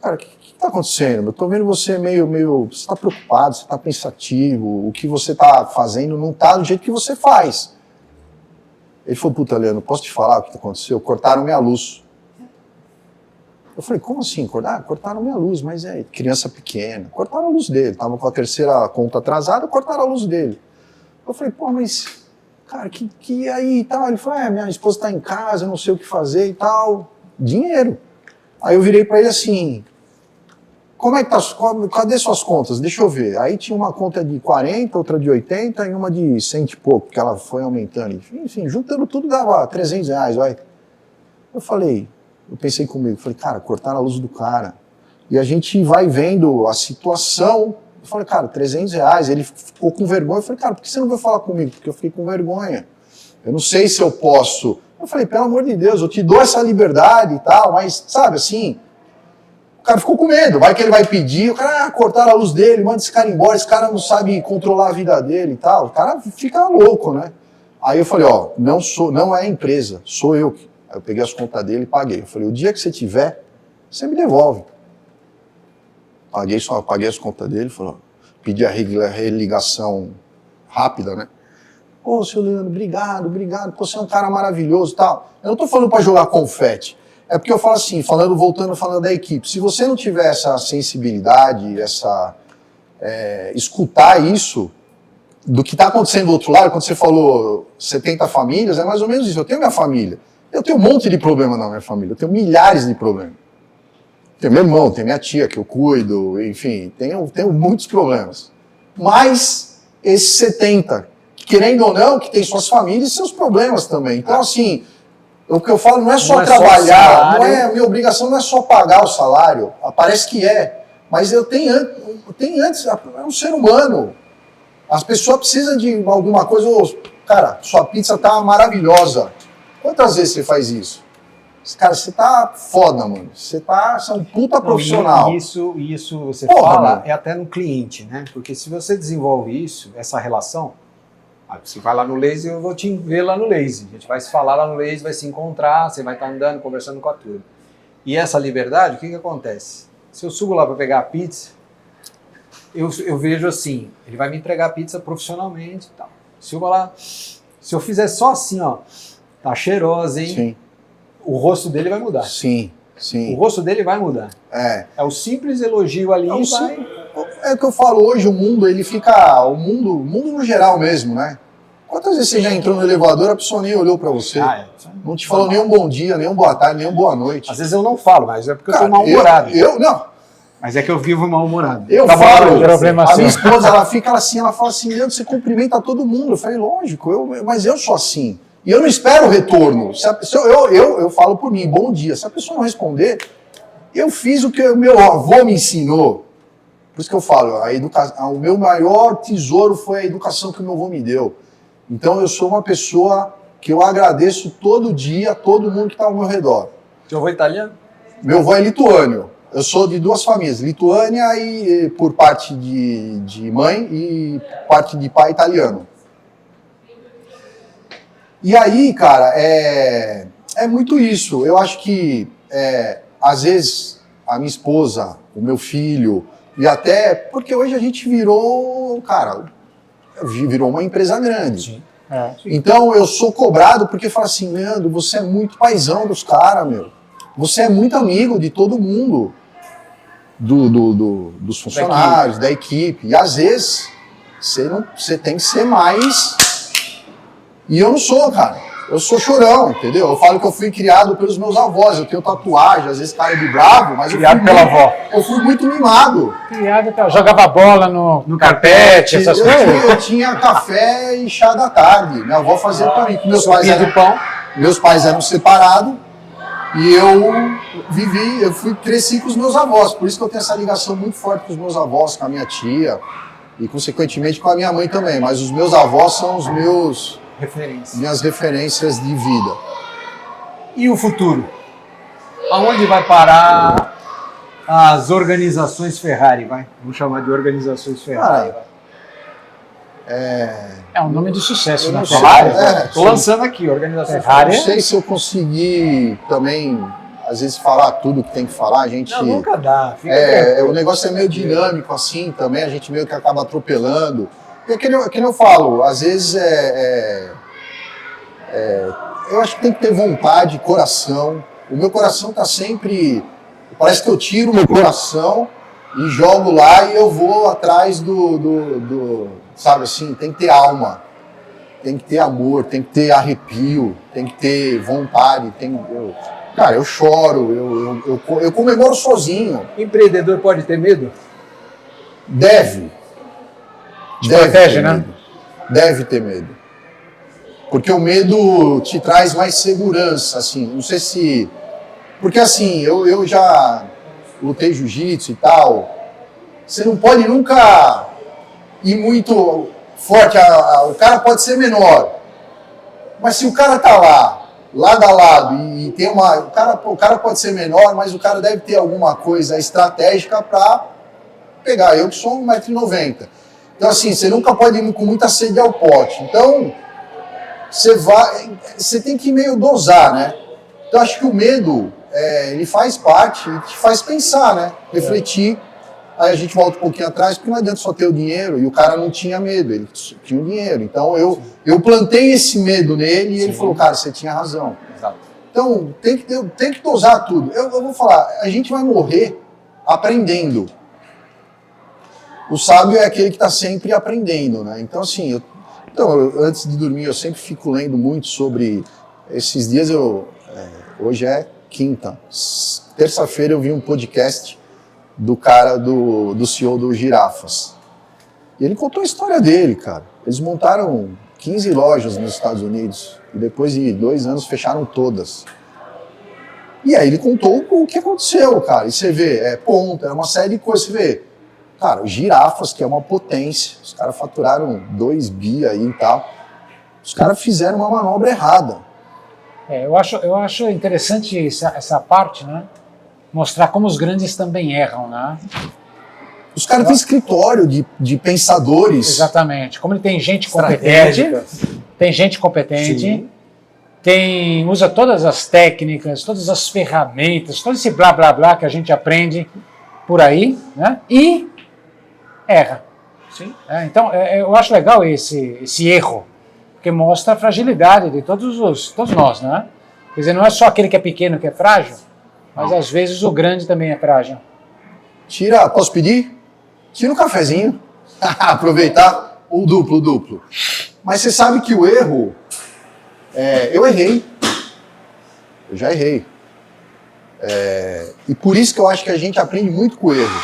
cara, o que está acontecendo? Eu estou vendo você meio... Você está preocupado, você está pensativo, o que você está fazendo não está do jeito que você faz. Ele falou, puta, Leandro, posso te falar o que aconteceu? Cortaram minha luz. Eu falei, como assim? Cortaram minha luz, mas criança pequena. Cortaram a luz dele, estava com a terceira conta atrasada, cortaram a luz dele. Eu falei, pô, mas, cara, que aí e tal? Ele falou, minha esposa está em casa, eu não sei o que fazer e tal. Dinheiro. Aí eu virei para ele assim... Como é que tá? Cadê suas contas? Deixa eu ver. Aí tinha uma conta de 40, outra de 80 e uma de 100 e pouco, que ela foi aumentando. Enfim, juntando tudo dava R$300, vai. Eu pensei comigo, falei, cara, cortaram a luz do cara. E a gente vai vendo a situação. Eu falei, cara, R$300. Ele ficou com vergonha. Eu falei, cara, por que você não veio falar comigo? Porque eu fiquei com vergonha. Eu não sei se eu posso. Eu falei, pelo amor de Deus, eu te dou essa liberdade e tal, mas, sabe, assim, o cara ficou com medo. Vai que ele vai pedir, o cara, cortaram a luz dele, manda esse cara embora, esse cara não sabe controlar a vida dele e tal. O cara fica louco, né? Aí eu falei, ó, não é a empresa, sou eu. Aí eu peguei as contas dele e paguei. Eu falei, o dia que você tiver, você me devolve. Paguei as contas dele, falou, pedi a religação rápida, né? Ô, seu Leandro, obrigado, pô, você é um cara maravilhoso e tal. Eu não tô falando para jogar confete, é porque eu falo assim, falando da equipe, se você não tiver essa sensibilidade, escutar isso, do que está acontecendo do outro lado, quando você falou 70 famílias, é mais ou menos isso, eu tenho minha família, eu tenho um monte de problema na minha família, eu tenho milhares de problemas. Tenho meu irmão, tenho minha tia que eu cuido, enfim, tenho muitos problemas. Mas esses 70, querendo ou não, que tem suas famílias e seus problemas também. Então, assim, o que eu falo não é só trabalhar, minha obrigação não é só pagar o salário, parece que é, mas eu tenho antes, é um ser humano. As pessoas precisam de alguma coisa, cara, sua pizza tá maravilhosa. Quantas vezes você faz isso? Cara, você tá foda, mano. Você é um puta profissional. Isso você fala, mano, é até no cliente, né? Porque se você desenvolve essa relação, você vai lá no Lazy, eu vou te ver lá no Lazy. A gente vai se falar lá no Lazy, vai se encontrar, você vai estar andando, conversando com a turma. E essa liberdade, o que acontece? Se eu subo lá para pegar a pizza, eu vejo assim, ele vai me entregar a pizza profissionalmente e tal. Se eu vou lá, se eu fizer só assim, ó, tá cheirosa, hein? Sim. O rosto dele vai mudar. Sim. O rosto dele vai mudar. É o simples elogio ali. É o que eu falo hoje, o mundo, ele fica. O mundo no geral mesmo, né? Quantas vezes você já entrou no elevador, a pessoa nem olhou pra você? Não te falou nem um bom dia, nem um boa tarde, nem um boa noite. Às vezes eu não falo, mas é porque eu sou mal-humorado. Não. Mas é que eu vivo mal-humorado. Eu falo, a minha esposa, ela fala assim, Leandro, você cumprimenta todo mundo. Eu falei, lógico, mas eu sou assim. E eu não espero o retorno. Eu falo por mim, bom dia. Se a pessoa não responder, eu fiz o que o meu avô me ensinou. Por isso que eu falo, o meu maior tesouro foi a educação que o meu avô me deu. Então eu sou uma pessoa que eu agradeço todo dia a todo mundo que está ao meu redor. Seu avô é italiano? Meu avô é lituânio. Eu sou de duas famílias, Lituânia e por parte de mãe e parte de pai italiano. E aí, cara, é muito isso. Eu acho que, às vezes, a minha esposa, o meu filho, e até porque hoje a gente virou uma empresa grande. Sim. Então eu sou cobrado porque fala assim, Leandro, você é muito paizão dos caras, meu. Você é muito amigo de todo mundo, dos funcionários, da equipe. E às vezes você tem que ser mais. E eu não sou, cara. Eu sou chorão, entendeu? Eu falo que eu fui criado pelos meus avós. Eu tenho tatuagem, às vezes cara de bravo, mas eu fui muito mimado. Jogava bola no carpete, essas coisas. Eu tinha café e chá da tarde. Minha avó fazia pra mim. Meus pais eram separados e eu cresci com os meus avós. Por isso que eu tenho essa ligação muito forte com os meus avós, com a minha tia e, consequentemente, com a minha mãe também. Mas os meus avós são os minhas referências de vida. E o futuro? Aonde vai parar as organizações Ferrari, vai? Vamos chamar de organizações Ferrari. É um nome de sucesso na Ferrari. Estou lançando aqui, organização Ferrari. Não sei se eu consegui também, às vezes, falar tudo que tem que falar. Não, nunca dá. O negócio é meio dinâmico assim também, a gente meio que acaba atropelando. É que eu falo, às vezes eu acho que tem que ter vontade, coração. O meu coração está sempre... Parece que eu tiro o meu coração e jogo lá e eu vou atrás sabe assim, tem que ter alma, tem que ter amor, tem que ter arrepio, tem que ter vontade. Cara, eu choro, eu comemoro sozinho. Empreendedor pode ter medo? Deve. Estratégia, né? Deve ter medo. Porque o medo te traz mais segurança, assim, não sei se... Porque assim, eu já lutei jiu-jitsu e tal, você não pode nunca ir muito forte, o cara pode ser menor, mas se o cara tá lá, lado a lado, e tem uma... O cara pode ser menor, mas o cara deve ter alguma coisa estratégica para pegar. Eu que sou 1,90 m. Então assim, você nunca pode ir com muita sede ao pote. Então, você tem que meio dosar, né? Então acho que o medo, ele faz parte e te faz pensar, né? Refletir. Aí a gente volta um pouquinho atrás, porque não adianta só ter o dinheiro, e o cara não tinha medo, ele tinha o dinheiro. Então eu plantei esse medo nele e ele falou, cara, você tinha razão. Exato. Então tem que dosar tudo. Eu vou falar, a gente vai morrer aprendendo. O sábio é aquele que está sempre aprendendo, né? Então assim, antes de dormir eu sempre fico lendo muito sobre... Esses dias hoje é quinta, terça-feira eu vi um podcast do cara do CEO do Girafas. E ele contou a história dele, cara. Eles montaram 15 lojas nos Estados Unidos e depois de 2 anos fecharam todas. E aí ele contou o que aconteceu, cara. E você vê, ponta, é uma série de coisas. Você vê, cara, o Girafas, que é uma potência, os caras faturaram 2 bi aí e tal. Os caras fizeram uma manobra errada. Eu acho interessante essa parte, né? Mostrar como os grandes também erram, né? Os caras têm escritório de pensadores. Exatamente. Como ele tem gente competente, usa todas as técnicas, todas as ferramentas, todo esse blá blá blá que a gente aprende por aí, né? E erra. Sim. Então, eu acho legal esse erro, porque mostra a fragilidade de todos nós, né? Quer dizer, não é só aquele que é pequeno que é frágil, mas às vezes o grande também é frágil. Posso pedir? Tira um cafezinho, aproveitar o duplo. Mas você sabe que o erro, eu errei, eu já errei. E por isso que eu acho que a gente aprende muito com o erro.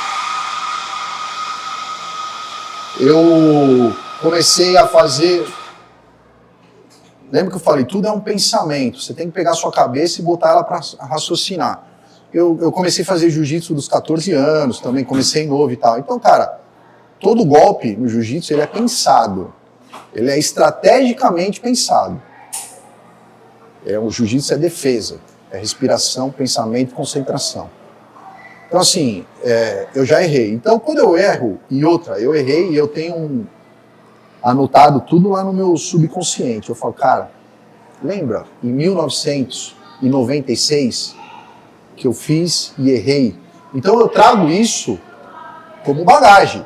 Eu comecei a fazer... Lembra que eu falei, tudo é um pensamento, você tem que pegar a sua cabeça e botar ela para raciocinar. Eu comecei a fazer jiu-jitsu dos 14 anos, também comecei novo e tal. Então, cara, todo golpe no jiu-jitsu ele é pensado, ele é estrategicamente pensado. O jiu-jitsu é defesa, é respiração, pensamento e concentração. Então, assim, eu já errei. Então, quando eu erro, eu errei e eu tenho anotado tudo lá no meu subconsciente. Eu falo, cara, lembra, em 1996, que eu fiz e errei. Então eu trago isso como bagagem.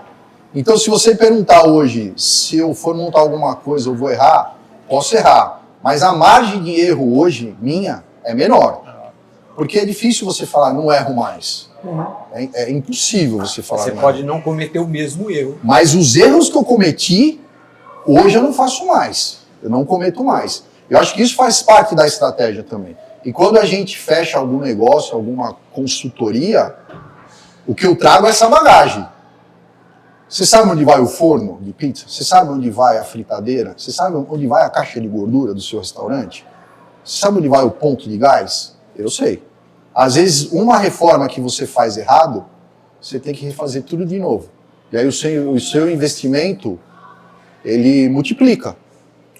Então se você perguntar hoje, se eu for montar alguma coisa eu vou errar, posso errar. Mas a margem de erro hoje, minha, é menor. Porque é difícil você falar, não erro mais. É impossível você falar. Você pode não cometer o mesmo erro. Mas os erros que eu cometi, hoje eu não faço mais. Eu não cometo mais. Eu acho que isso faz parte da estratégia também. E quando a gente fecha algum negócio, alguma consultoria, o que eu trago é essa bagagem. Você sabe onde vai o forno de pizza? Você sabe onde vai a fritadeira? Você sabe onde vai a caixa de gordura do seu restaurante? Você sabe onde vai o ponto de gás? Eu sei. Às vezes, uma reforma que você faz errado, você tem que refazer tudo de novo. E aí o seu investimento, ele multiplica.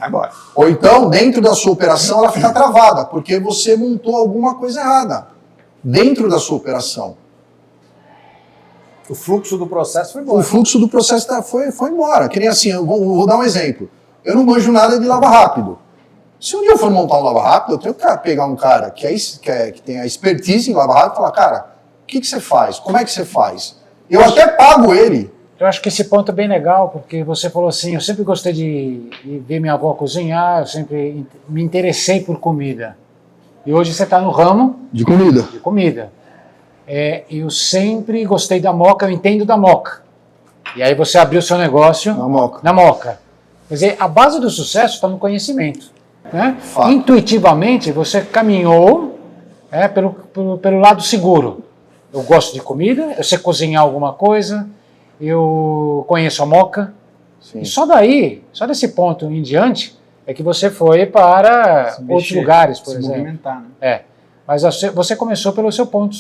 Agora. Ou então, dentro da sua operação, ela fica travada, porque você montou alguma coisa errada dentro da sua operação. O fluxo do processo foi embora. O fluxo do processo foi embora. Que nem assim, eu vou dar um exemplo. Eu não manjo nada de lava rápido. Se um dia eu for montar um lava rápido, eu tenho que pegar um cara que tem a expertise em lava rápido e falar, cara, o que você faz? Como é que você faz? Eu até pago ele. Eu acho que esse ponto é bem legal, porque você falou assim, eu sempre gostei de ver minha avó cozinhar, eu sempre me interessei por comida. E hoje você está no ramo de comida. De comida. Eu sempre gostei da Moca, eu entendo da Moca. E aí você abriu seu negócio na Moca. Quer dizer, a base do sucesso está no conhecimento. Né? Intuitivamente, você caminhou pelo lado seguro. Eu gosto de comida, eu sei cozinhar alguma coisa, eu conheço a Moca. Sim. E só desse ponto em diante, é que você foi para outros lugares, por exemplo. Movimentar, né? Mas você começou pelo seu ponto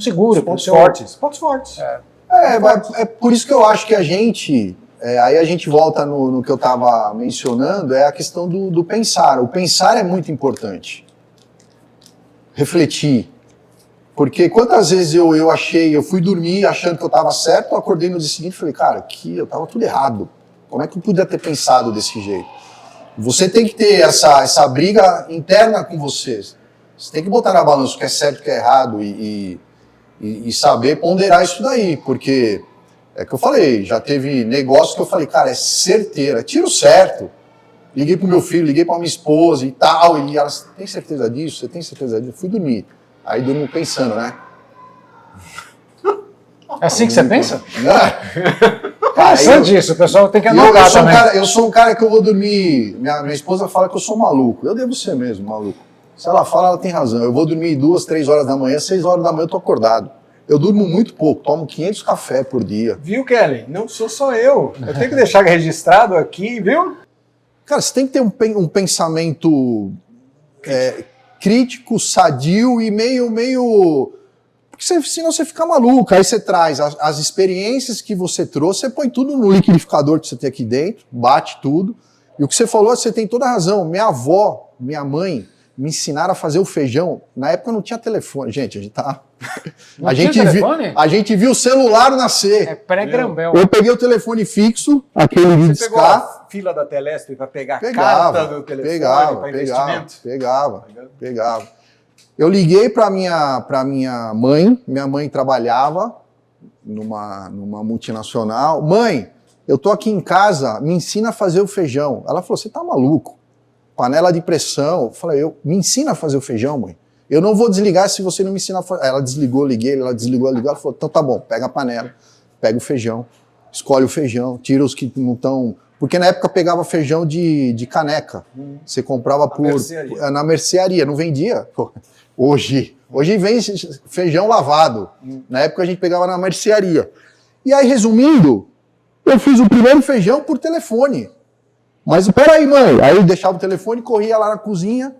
seguro. Pontos fortes. Pontos fortes. É por isso que eu acho que a gente... aí a gente volta no que eu estava mencionando, é a questão do pensar. O pensar é muito importante. Refletir. Porque quantas vezes eu fui dormir achando que eu estava certo, eu acordei no dia seguinte e falei, cara, aqui eu estava tudo errado. Como é que eu podia ter pensado desse jeito? Você tem que ter essa briga interna com você. Você tem que botar na balança o que é certo e o que é errado e saber ponderar isso daí, porque é que eu falei, já teve negócio que eu falei, cara, é certeiro, é tiro certo. Liguei pro meu filho, liguei pra minha esposa e tal, e elas, tem certeza disso? Você tem certeza disso? Eu fui dormir. Aí durmo pensando, né? É assim que você pensa? Cara, disso, o pessoal tem que anotar também. Eu sou um cara que eu vou dormir, minha esposa fala que eu sou maluco, eu devo ser mesmo maluco. Se ela fala, ela tem razão. Eu vou dormir 2, 3 horas da manhã, 6 horas da manhã eu tô acordado. Eu durmo muito pouco, tomo 500 café por dia. Viu, Kelly? Não sou só eu. Eu tenho que deixar registrado aqui, viu? Cara, você tem que ter um pensamento crítico, sadio e meio... Porque senão você fica maluco. Aí você traz as experiências que você trouxe, você põe tudo no liquidificador que você tem aqui dentro, bate tudo. E o que você falou, você tem toda a razão. Minha avó, minha mãe, me ensinaram a fazer o feijão. Na época não tinha telefone. Gente, a gente tá... A gente viu o celular nascer. É pré-Grambel. Eu peguei o telefone fixo, aquele de Você pegou a fila da Telesp para pegar a carta do telefone para investimento? Pegava. Eu liguei para minha mãe. Minha mãe trabalhava numa multinacional. Mãe, eu tô aqui em casa, me ensina a fazer o feijão. Ela falou, você tá maluco? Panela de pressão. Eu falei, me ensina a fazer o feijão, mãe. Eu não vou desligar se você não me ensinar a fazer. Ela desligou, liguei, ela desligou, ligou. Ela falou, então tá bom, pega a panela, pega o feijão, escolhe o feijão, tira os que não estão... Porque na época pegava feijão de caneca. Você comprava na mercearia, não vendia. Hoje vem feijão lavado. Na época a gente pegava na mercearia. E aí, resumindo, eu fiz o primeiro feijão por telefone. Mas peraí, mãe. Aí eu deixava o telefone, corria lá na cozinha.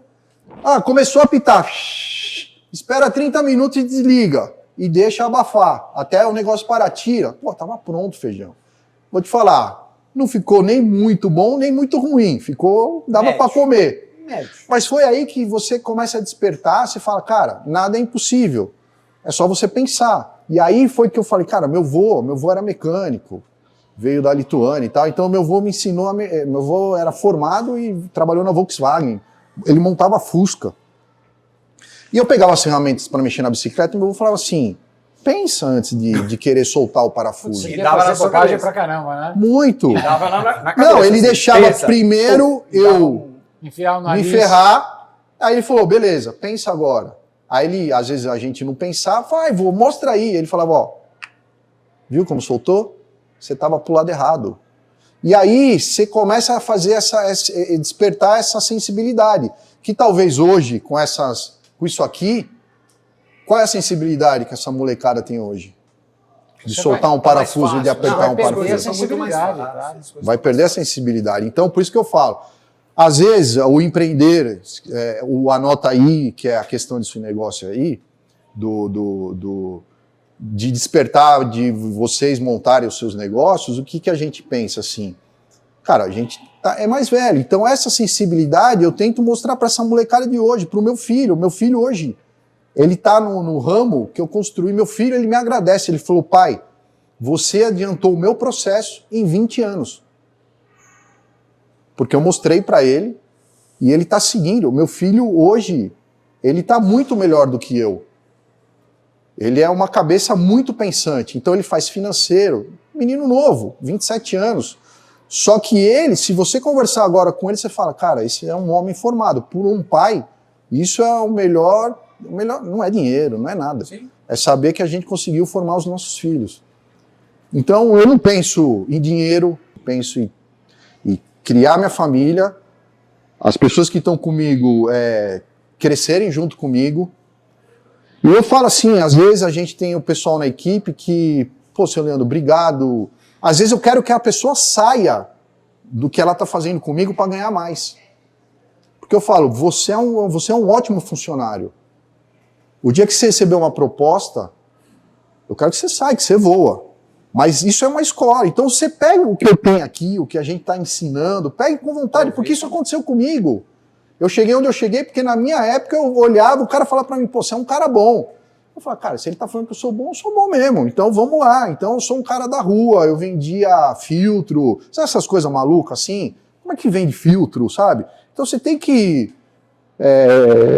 Começou a apitar. Espera 30 minutos e desliga. E deixa abafar. Até o negócio parar, tira. Pô, tava pronto o feijão. Vou te falar, não ficou nem muito bom, nem muito ruim. Dava para comer. Médio. Mas foi aí que você começa a despertar, você fala, cara, nada é impossível. É só você pensar. E aí foi que eu falei, cara, meu avô era mecânico. Veio da Lituânia e tal. Então meu avô me ensinou, meu avô era formado e trabalhou na Volkswagen. Ele montava Fusca. E eu pegava as ferramentas para mexer na bicicleta e meu avô falava assim, pensa antes de querer soltar o parafuso. Ele dava fazer bobagem pra caramba, né? Muito. Ele dava na cabeça, não, ele deixava primeiro eu me ferrar. Aí ele falou, beleza, pensa agora. Aí ele, às vezes a gente não pensava, vô, mostra aí. Ele falava, viu como soltou? Você estava pro lado errado. E aí você começa a fazer despertar essa sensibilidade, que talvez hoje, com isso aqui, qual é a sensibilidade que essa molecada tem hoje? De soltar um parafuso, de apertar um parafuso. Vai perder a sensibilidade. Então, por isso que eu falo, às vezes o empreender, o anota aí, que é a questão desse negócio aí, de despertar, de vocês montarem os seus negócios, o que a gente pensa assim? Cara, a gente é mais velho, então essa sensibilidade eu tento mostrar para essa molecada de hoje, para o meu filho. Meu filho hoje, ele tá no ramo que eu construí. Meu filho, ele me agradece, ele falou, pai, você adiantou o meu processo em 20 anos. Porque eu mostrei para ele e ele tá seguindo. O meu filho hoje, ele tá muito melhor do que eu. Ele é uma cabeça muito pensante, então ele faz financeiro, menino novo, 27 anos. Só que ele, se você conversar agora com ele, você fala, cara, esse é um homem formado. Por um pai, isso é o melhor não é dinheiro, não é nada. Sim. É saber que a gente conseguiu formar os nossos filhos. Então eu não penso em dinheiro, penso em criar minha família, as pessoas que estão comigo crescerem junto comigo. E eu falo assim, às vezes a gente tem o pessoal na equipe que, pô, seu Leandro, obrigado. Às vezes eu quero que a pessoa saia do que ela está fazendo comigo para ganhar mais. Porque eu falo, você é um ótimo funcionário. O dia que você receber uma proposta, eu quero que você saia, que você voa. Mas isso é uma escola. Então você pega o que eu tenho aqui, o que a gente está ensinando, pegue com vontade, porque isso aconteceu comigo. Eu cheguei onde eu cheguei porque na minha época eu olhava, o cara falava para mim, pô, você é um cara bom. Eu falava, cara, se ele está falando que eu sou bom mesmo. Então vamos lá. Então eu sou um cara da rua, eu vendia filtro, sabe essas coisas malucas assim? Como é que vende filtro, sabe? Então você tem que...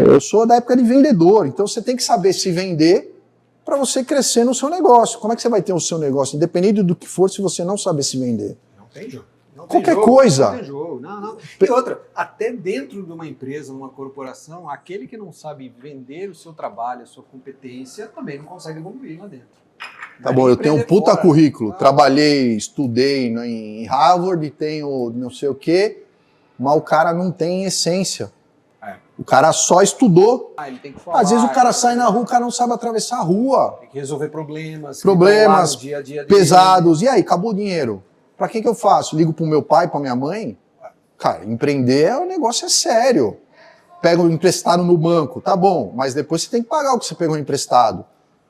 eu sou da época de vendedor, então você tem que saber se vender para você crescer no seu negócio. Como é que você vai ter o seu negócio, independente do que for, se você não saber se vender? Não tem jogo. Qualquer coisa. Não tem jogo. Não. E outra, até dentro de uma empresa, numa corporação, aquele que não sabe vender o seu trabalho, a sua competência, também não consegue evoluir lá dentro. Tá bom, eu tenho um puta currículo. Trabalhei, estudei em Harvard, tenho não sei o quê, mas o cara não tem essência. O cara só estudou. Ele tem que falar, às vezes o cara sai na rua, o cara não sabe atravessar a rua. Tem que resolver problemas. Dia a dia pesados. E aí, acabou o dinheiro. Pra que eu faço? Ligo pro meu pai, pra minha mãe? Cara, empreender, o negócio é sério. Pego emprestado no banco, tá bom, mas depois você tem que pagar o que você pegou emprestado.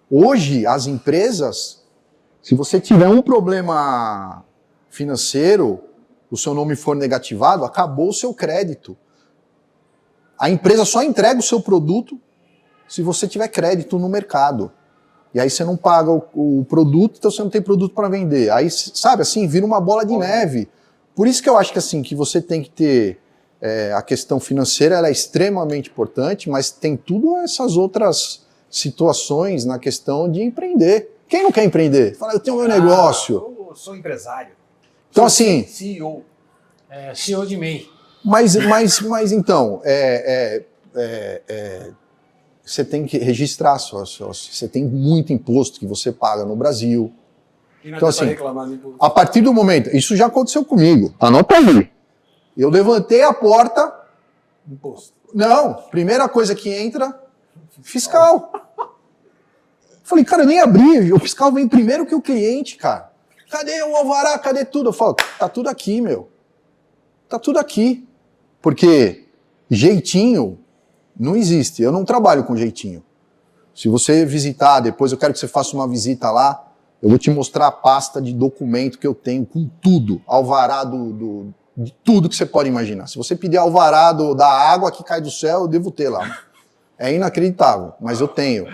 Hoje, as empresas, se você tiver um problema financeiro, o seu nome for negativado, acabou o seu crédito. A empresa só entrega o seu produto se você tiver crédito no mercado. E aí você não paga o produto, então você não tem produto para vender. Aí, sabe, assim, vira uma bola de neve. Por isso que eu acho que, assim, que você tem que ter a questão financeira, ela é extremamente importante, mas tem tudo essas outras situações na questão de empreender. Quem não quer empreender? Fala, eu tenho meu negócio. Eu sou empresário. Então, assim... CEO. CEO de MEI. Mas então, você tem que registrar você tem muito imposto que você paga no Brasil. E não então, assim, reclamar a partir do momento, isso já aconteceu comigo, anota aí. Eu levantei a porta. Imposto. Não, primeira coisa que entra, fiscal. Falei, cara, eu nem abri, o fiscal vem primeiro que o cliente, cara. Cadê o alvará, cadê tudo? Eu falo, tá tudo aqui, meu. Tá tudo aqui. Porque jeitinho não existe. Eu não trabalho com jeitinho. Se você visitar, depois eu quero que você faça uma visita lá, eu vou te mostrar a pasta de documento que eu tenho com tudo, alvará de tudo que você pode imaginar. Se você pedir alvará da água que cai do céu, eu devo ter lá. É inacreditável, mas eu tenho.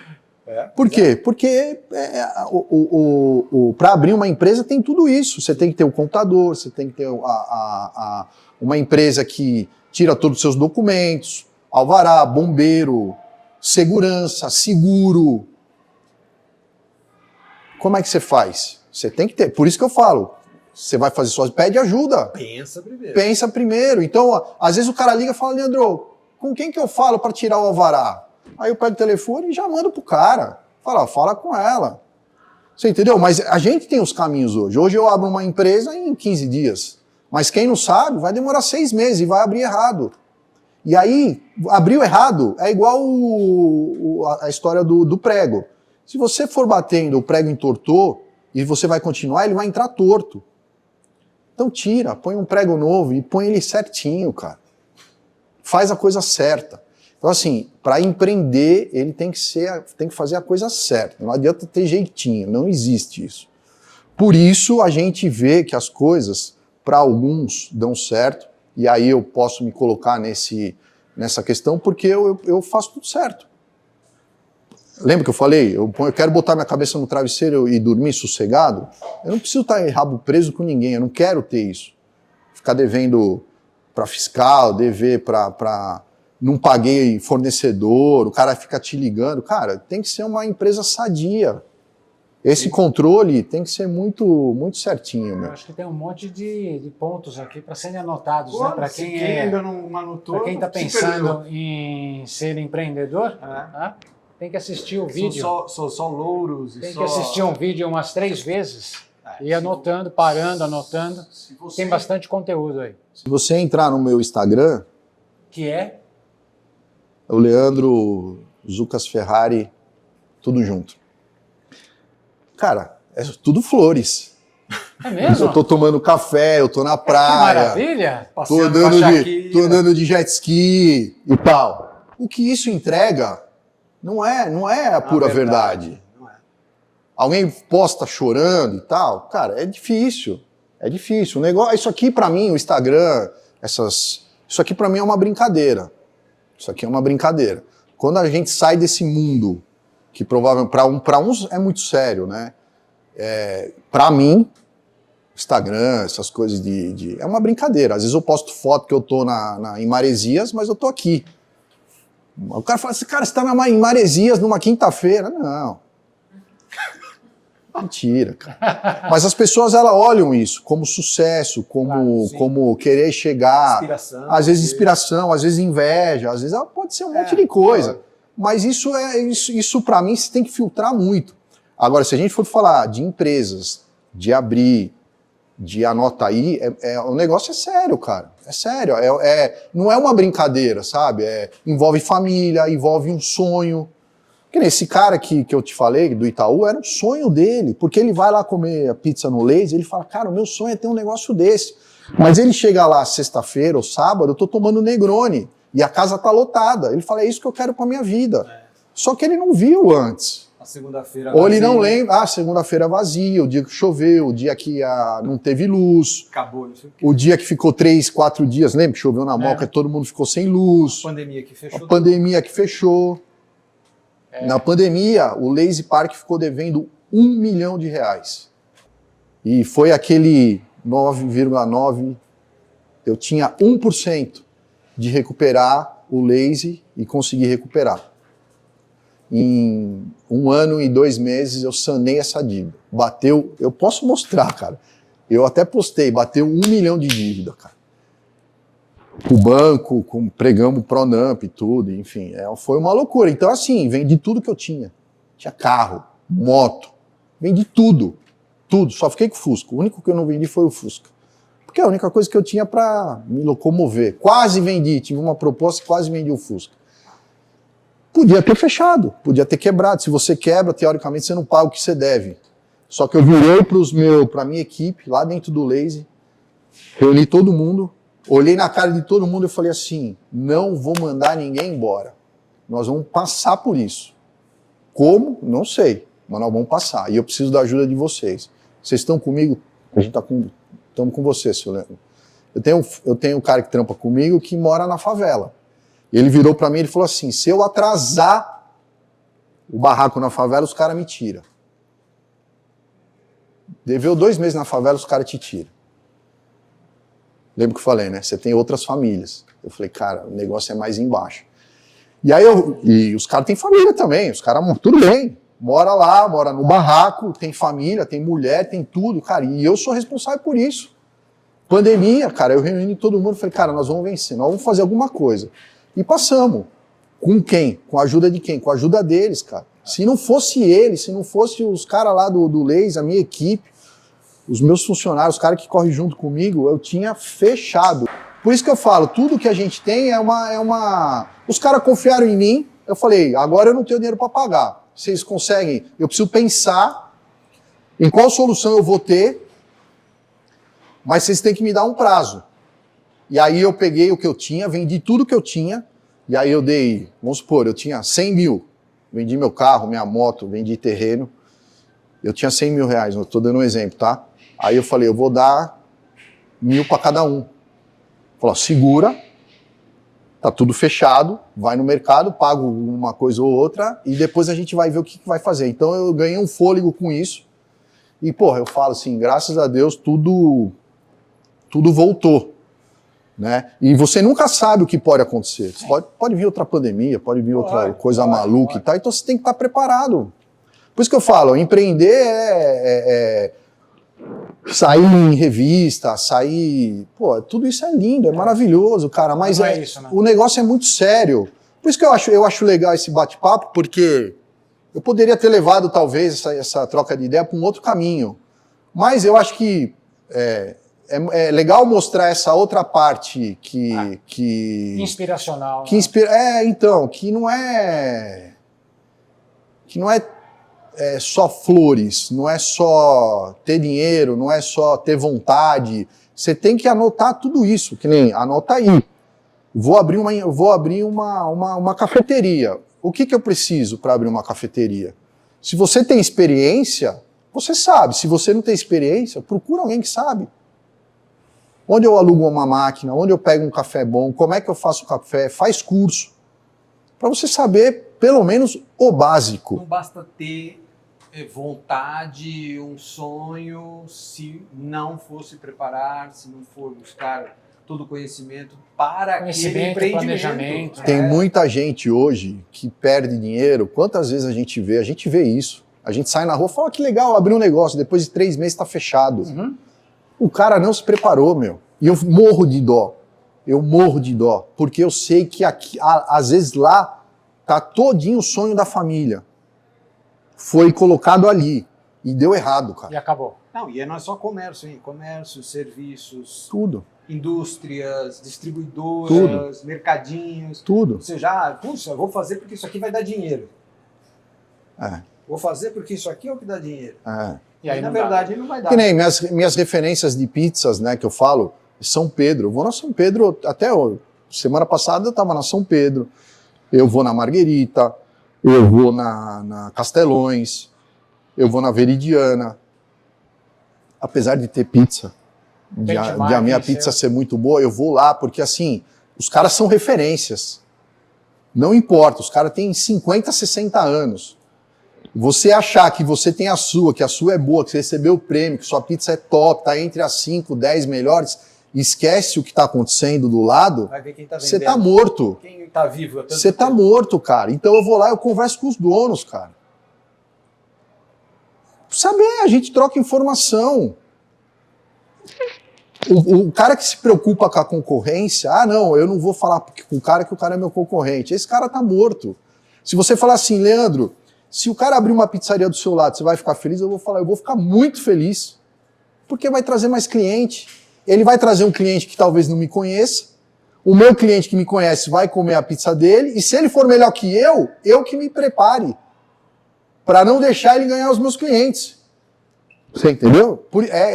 Por quê? Porque para abrir uma empresa tem tudo isso. Você tem que ter o contador, você tem que ter uma empresa que tira todos os seus documentos, alvará, bombeiro, segurança, seguro. Como é que você faz? Você tem que ter. Por isso que eu falo, você vai fazer sozinho, pede ajuda. Pensa primeiro. Então, às vezes o cara liga e fala, Leandro, com quem que eu falo para tirar o alvará? Aí eu pego o telefone e já mando pro cara. Fala com ela. Você entendeu? Mas a gente tem os caminhos hoje. Hoje eu abro uma empresa em 15 dias. Mas quem não sabe, vai demorar 6 meses e vai abrir errado. E aí, abriu errado, é igual a história do prego. Se você for batendo, o prego entortou, e você vai continuar, ele vai entrar torto. Então tira, põe um prego novo e põe ele certinho, cara. Faz a coisa certa. Então assim, para empreender, ele tem que fazer a coisa certa. Não adianta ter jeitinho, não existe isso. Por isso a gente vê que as coisas, para alguns, dão certo, e aí eu posso me colocar nessa questão, porque eu faço tudo certo. Lembra que eu falei? Eu quero botar minha cabeça no travesseiro e dormir sossegado? Eu não preciso estar rabo preso com ninguém, eu não quero ter isso. Ficar devendo para fiscal, dever para... Não paguei fornecedor, o cara fica te ligando. Cara, tem que ser uma empresa sadia. Esse controle tem que ser muito, muito certinho, meu. Eu acho que tem um monte de pontos aqui para serem anotados, né? Para quem ainda não anotou, para quem está pensando em ser empreendedor, né? Tem que assistir o vídeo. São só louros. Tem que assistir um vídeo umas 3 vezes e ir anotando, parando, anotando. Tem bastante conteúdo aí. Se você entrar no meu Instagram, que é o Leandro Zucas Ferrari, tudo junto. Cara, é tudo flores. É mesmo? Eu tô tomando café, eu tô na praia. Que maravilha! Tô andando de jet ski e tal. O que isso entrega não é a pura verdade. Não é. Alguém posta chorando e tal. Cara, é difícil. É difícil. O negócio, isso aqui pra mim, o Instagram, isso aqui pra mim é uma brincadeira. Isso aqui é uma brincadeira. Quando a gente sai desse mundo, que provavelmente para uns é muito sério, né? Pra mim, Instagram, essas coisas é uma brincadeira. Às vezes eu posto foto que eu tô em Maresias, mas eu tô aqui. O cara fala assim, cara, você tá em Maresias numa quinta-feira. Não. Mentira, cara. Mas as pessoas, elas olham isso como sucesso, como querer chegar. Inspiração. Às vezes inspiração, às vezes inveja, às vezes pode ser um monte de coisa. Mas isso para mim, você tem que filtrar muito. Agora, se a gente for falar de empresas, de abrir, de anota aí, o negócio é sério, cara. É sério. Não é uma brincadeira, sabe? Envolve família, envolve um sonho. Que nem esse cara que eu te falei, do Itaú, era um sonho dele, porque ele vai lá comer a pizza no Lazy, ele fala, cara, o meu sonho é ter um negócio desse. Mas ele chega lá sexta-feira ou sábado, eu tô tomando Negroni, e a casa tá lotada. Ele fala, é isso que eu quero pra minha vida. Só que ele não viu antes. A segunda-feira ou ele não lembra, segunda-feira vazia, o dia que choveu, o dia que não teve luz. Acabou, não sei o quê. O dia que ficou 3, 4 dias, lembra que choveu na Moca, todo mundo ficou sem luz. A pandemia que fechou. A pandemia que fechou. Na pandemia, o Lazy Park ficou devendo R$1 milhão. E foi aquele 9,9%. Eu tinha 1% de recuperar o Lazy e conseguir recuperar. Em 1 ano e 2 meses eu sanei essa dívida. Bateu, eu posso mostrar, cara. Eu até postei, bateu 1 milhão de dívida, cara. O banco, pregamos Pronamp e tudo, enfim, foi uma loucura. Então, assim, vendi tudo que eu tinha. Tinha carro, moto, vendi tudo, só fiquei com o Fusca. O único que eu não vendi foi o Fusca. Porque é a única coisa que eu tinha para me locomover. Quase vendi, tive uma proposta e quase vendi o Fusca. Podia ter fechado, podia ter quebrado. Se você quebra, teoricamente, você não paga o que você deve. Só que eu virei para a minha equipe, lá dentro do Lazy, reuni todo mundo, olhei na cara de todo mundo e falei assim, não vou mandar ninguém embora. Nós vamos passar por isso. Como? Não sei, mas nós vamos passar. E eu preciso da ajuda de vocês. Vocês estão comigo? A gente estamos com você, seu Leandro. Eu tenho um cara que trampa comigo que mora na favela. E ele virou para mim e falou assim, se eu atrasar o barraco na favela, os caras me tiram. Deveu 2 meses na favela, os caras te tiram. Lembra que eu falei, né? Você tem outras famílias. Eu falei, cara, o negócio é mais embaixo. E aí e os caras têm família também, os caras, tudo bem, mora lá, mora no barraco, tem família, tem mulher, tem tudo, cara, e eu sou responsável por isso. Pandemia, cara, eu reuni todo mundo, falei, cara, nós vamos vencer, nós vamos fazer alguma coisa. E passamos. Com quem? Com a ajuda de quem? Com a ajuda deles, cara. Se não fosse eles, se não fosse os caras lá do Lazy, a minha equipe, os meus funcionários, os caras que correm junto comigo, eu tinha fechado. Por isso que eu falo, tudo que a gente tem é uma... Os caras confiaram em mim, eu falei, agora eu não tenho dinheiro para pagar. Vocês conseguem? Eu preciso pensar em qual solução eu vou ter, mas vocês têm que me dar um prazo. E aí eu peguei o que eu tinha, vendi tudo que eu tinha, e aí eu dei, vamos supor, eu tinha 100 mil. Vendi meu carro, minha moto, vendi terreno. Eu tinha 100 mil reais, eu estou dando um exemplo, tá? Aí eu falei, eu vou dar 1.000 para cada um. Falou, segura, tá tudo fechado, vai no mercado, pago uma coisa ou outra e depois a gente vai ver o que vai fazer. Então eu ganhei um fôlego com isso e, porra, eu falo assim, graças a Deus tudo voltou, né? E você nunca sabe o que pode acontecer. Pode vir outra pandemia, pode vir outra coisa maluca e tal, então você tem que estar preparado. Por isso que eu falo, empreender sair em revista, pô, tudo isso é lindo, é maravilhoso, cara, mas não é isso, né? O negócio é muito sério. Por isso que eu acho legal esse bate-papo, porque eu poderia ter levado, talvez, essa troca de ideia para um outro caminho. Mas eu acho que é legal mostrar essa outra parte que inspiracional. Que né? então, que não é só flores, não é só ter dinheiro, não é só ter vontade. Você tem que anotar tudo isso, que nem anota aí. Vou abrir uma cafeteria. O que eu preciso para abrir uma cafeteria? Se você tem experiência, você sabe. Se você não tem experiência, procura alguém que sabe. Onde eu alugo uma máquina, onde eu pego um café bom, como é que eu faço o café, faz curso. Para você saber, pelo menos, o básico. Não basta ter vontade, um sonho, se não for se preparar, se não for buscar todo o conhecimento para aquele empreendimento. Planejamento. Tem muita gente hoje que perde dinheiro. Quantas vezes a gente vê? A gente vê isso. A gente sai na rua e fala, que legal, abrir um negócio, depois de 3 meses está fechado. Uhum. O cara não se preparou, meu. E eu morro de dó. Eu morro de dó. Porque eu sei que aqui, às vezes lá, tá todinho o sonho da família. Foi colocado ali. E deu errado, cara. E acabou. Não, e não é só comércio, hein? Comércio, serviços, Tudo. Indústrias, distribuidoras, mercadinhos. Tudo. Você já, puxa, vou fazer porque isso aqui vai dar dinheiro. Vou fazer porque isso aqui é o que dá dinheiro. E aí, na verdade, não vai dar. Que nem minhas referências de pizzas, né, que eu falo, São Pedro. Eu vou na São Pedro, semana passada eu estava na São Pedro, eu vou na Margherita, eu vou na Castelões, eu vou na Veridiana. Apesar de ter pizza, de a minha pizza ser muito boa, eu vou lá, porque assim, os caras são referências. Não importa, os caras têm 50, 60 anos. Você achar que você tem que a sua é boa, que você recebeu o prêmio, que sua pizza é top, tá entre as 5, 10 melhores, esquece o que tá acontecendo do lado, vai ver quem tá vendendo. Você tá morto. Quem tá vivo? Você tá morto, cara. Então eu vou lá, eu converso com os donos, cara. Saber, a gente troca informação. O cara que se preocupa com a concorrência, não, eu não vou falar com o cara que o cara é meu concorrente. Esse cara tá morto. Se você falar assim, Leandro, se o cara abrir uma pizzaria do seu lado, você vai ficar feliz? Eu vou falar, eu vou ficar muito feliz. Porque vai trazer mais cliente. Ele vai trazer um cliente que talvez não me conheça. O meu cliente que me conhece vai comer a pizza dele. E se ele for melhor que eu que me prepare. Para não deixar ele ganhar os meus clientes. Você entendeu?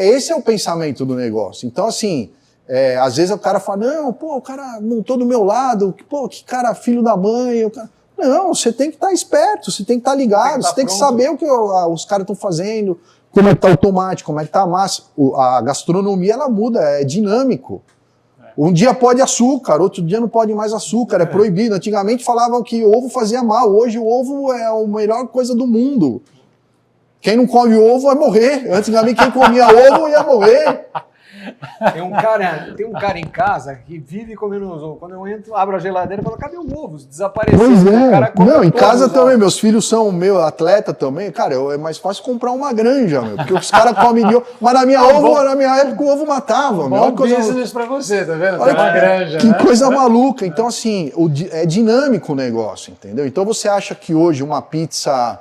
Esse é o pensamento do negócio. Então, assim, às vezes o cara fala, não, pô, o cara montou do meu lado, pô, que cara filho da mãe. Não, você tem que estar esperto, você tem que estar ligado, você tem que saber o que os caras estão fazendo, como é que tá o tomate, como é que tá a massa. A gastronomia, ela muda, é dinâmico. Um dia pode açúcar, outro dia não pode mais açúcar, é proibido. Antigamente falavam que ovo fazia mal, hoje o ovo é a melhor coisa do mundo. Quem não come ovo vai morrer. Antigamente quem comia ovo ia morrer. Tem um cara em casa que vive comendo os ovos. Quando eu entro, abro a geladeira e falo, cadê o ovo? Desapareceu. Pois é. O cara come não, em casa também, ovos. Meus filhos são atleta também. Cara, é mais fácil comprar uma granja, porque os caras comem de ovo. Mas na minha época o ovo matava. Bom business pra você, tá vendo? Olha, uma granja, que né? coisa maluca. Então, assim, é dinâmico o negócio, entendeu? Então você acha que hoje uma pizza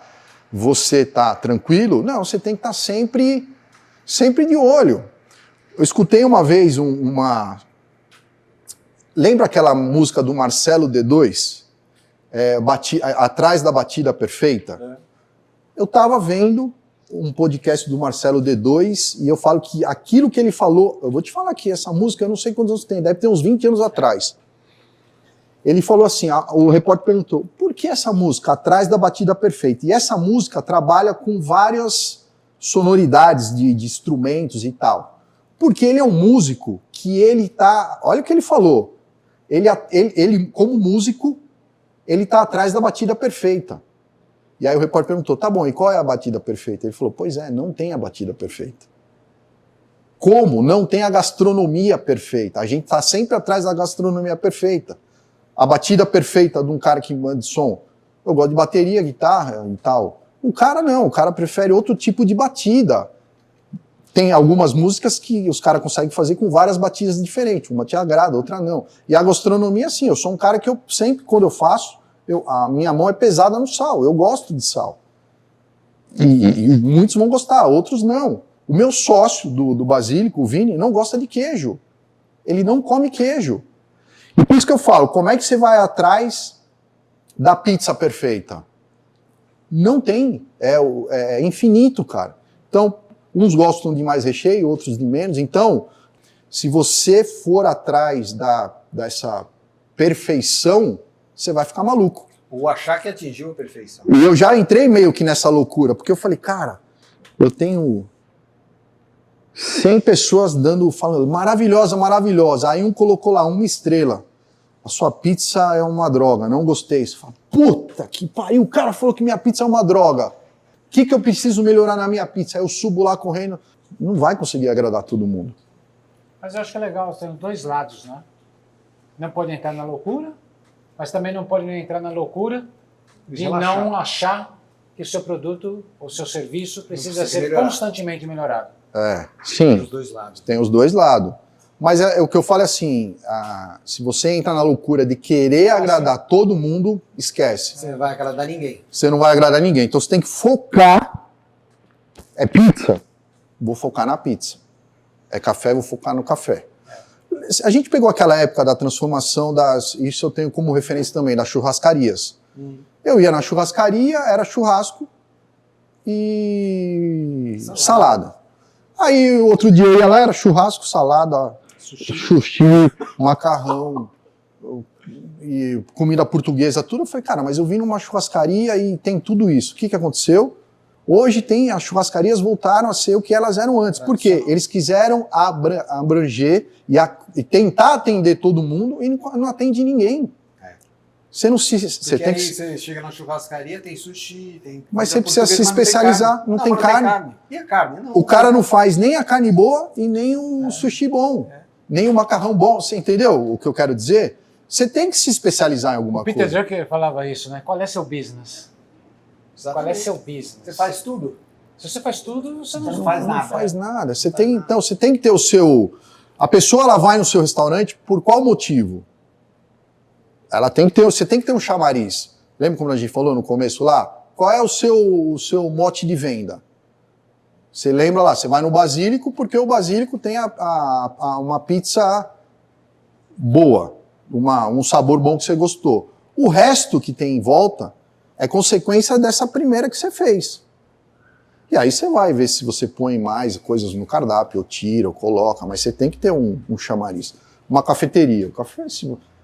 você tá tranquilo? Não, você tem que estar sempre de olho. Eu escutei uma vez Lembra aquela música do Marcelo D2? Atrás da Batida Perfeita? Eu estava vendo um podcast do Marcelo D2 e eu falo que aquilo que ele falou... Eu vou te falar aqui, essa música eu não sei quantos anos tem, deve ter uns 20 anos atrás. Ele falou assim, o repórter perguntou, por que essa música, Atrás da Batida Perfeita? E essa música trabalha com várias sonoridades de instrumentos e tal. Porque ele é um músico que ele tá... Olha o que ele falou. Ele como músico, ele tá atrás da batida perfeita. E aí o repórter perguntou, tá bom, e qual é a batida perfeita? Ele falou, pois é, não tem a batida perfeita. Como? Não tem a gastronomia perfeita. A gente tá sempre atrás da gastronomia perfeita. A batida perfeita de um cara que manda som. Eu gosto de bateria, guitarra e tal. O cara não, o cara prefere outro tipo de batida. Tem algumas músicas que os caras conseguem fazer com várias batidas diferentes. Uma te agrada, outra não. E a gastronomia, sim, eu sou um cara que eu sempre, quando eu faço, a minha mão é pesada no sal. Eu gosto de sal. E muitos vão gostar, outros não. O meu sócio do Basílico, o Vini, não gosta de queijo. Ele não come queijo. E por isso que eu falo, como é que você vai atrás da pizza perfeita? Não tem, é infinito, cara. Então, uns gostam de mais recheio, outros de menos. Então, se você for atrás dessa perfeição, você vai ficar maluco. Ou achar que atingiu a perfeição. E eu já entrei meio que nessa loucura, porque eu falei, cara, eu tenho 100 pessoas falando, maravilhosa, maravilhosa. Aí um colocou lá, 1 estrela. A sua pizza é uma droga, não gostei. Você fala, puta que pariu, o cara falou que minha pizza é uma droga. O que eu preciso melhorar na minha pizza? Aí eu subo lá correndo. Não vai conseguir agradar todo mundo. Mas eu acho que é legal, tem 2 lados, né? Não pode entrar na loucura, mas também não pode entrar na loucura de não achar que o seu produto ou seu serviço precisa ser constantemente melhorado. Sim. Tem os 2 lados. Tem os 2 lados. Mas o que eu falo é assim, se você entra na loucura de querer agradar todo mundo, esquece. Você não vai agradar ninguém. Você não vai agradar ninguém. Então você tem que focar. É pizza? Vou focar na pizza. É café? Vou focar no café. A gente pegou aquela época da transformação isso eu tenho como referência também, das churrascarias. Eu ia na churrascaria, era churrasco e salada. Aí outro dia eu ia lá, era churrasco, salada, sushi, macarrão, e comida portuguesa, tudo. Eu falei, cara, mas eu vim numa churrascaria e tem tudo isso. O que aconteceu? Hoje as churrascarias voltaram a ser o que elas eram antes. Por quê? Eles quiseram abranger e tentar atender todo mundo e não atende ninguém. Você não se... Você chega na churrascaria, tem sushi, tem... Mas você precisa se especializar, não tem carne. E a carne? Não, o cara não faz nem a carne boa e nem o sushi bom, nem o macarrão bom, você entendeu o que eu quero dizer? Você tem que se especializar em alguma coisa. Peter Drucker falava isso, né? Qual é seu business? Exatamente. Qual é seu business? Você faz tudo? Se você faz tudo, você não faz nada. Não faz nada. Você tem que ter o seu... A pessoa, ela vai no seu restaurante por qual motivo? Você tem que ter um chamariz. Lembra como a gente falou no começo lá? Qual é o seu mote de venda? Você lembra lá, você vai no Basílico porque o Basílico tem uma pizza boa, um sabor bom que você gostou. O resto que tem em volta é consequência dessa primeira que você fez. E aí você vai ver se você põe mais coisas no cardápio, ou tira, ou coloca, mas você tem que ter um chamariz. Uma cafeteria.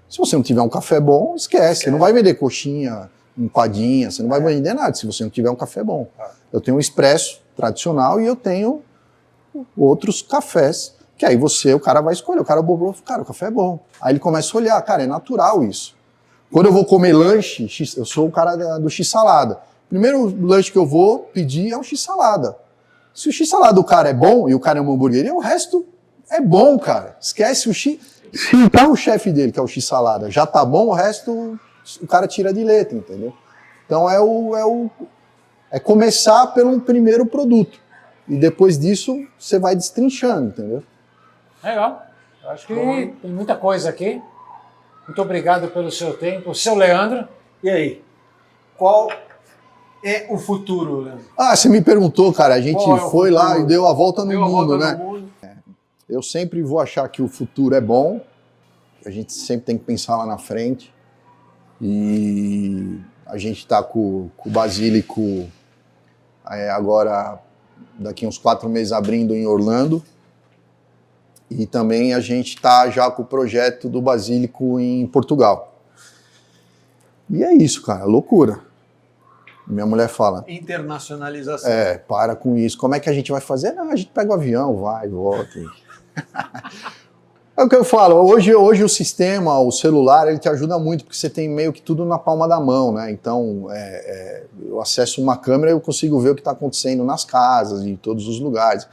Se você não tiver um café bom, esquece. Você não vai vender coxinha, empadinha, você não vai vender nada se você não tiver um café bom. Eu tenho um expresso tradicional e eu tenho outros cafés, que aí o cara vai escolher. O cara o café é bom. Aí ele começa a olhar, cara, é natural isso. Quando eu vou comer lanche, eu sou o cara do X-salada. Primeiro lanche que eu vou pedir é um X-salada. Se o X-salada do cara é bom e o cara é uma hamburgueria, o resto é bom, cara. Esquece o X... Se tá o chefe dele, que é o X-salada, já tá bom, o resto o cara tira de letra, entendeu? Então é começar pelo primeiro produto. E depois disso, você vai destrinchando, entendeu? Legal. Eu acho que tem muita coisa aqui. Muito obrigado pelo seu tempo. Seu Leandro. E aí? Qual é o futuro, Leandro? Você me perguntou, cara. A gente foi lá e deu a volta no mundo, né? Eu sempre vou achar que o futuro é bom, a gente sempre tem que pensar lá na frente, e a gente está com o Basílico agora, daqui uns 4 meses, abrindo em Orlando, e também a gente está já com o projeto do Basílico em Portugal. E é isso, cara, loucura. Minha mulher fala... Internacionalização. Para com isso. Como é que a gente vai fazer? Não, a gente pega o avião, vai, volta... É o que eu falo, hoje o sistema, o celular, ele te ajuda muito, porque você tem meio que tudo na palma da mão, né? Então, eu acesso uma câmera e eu consigo ver o que está acontecendo nas casas, em todos os lugares.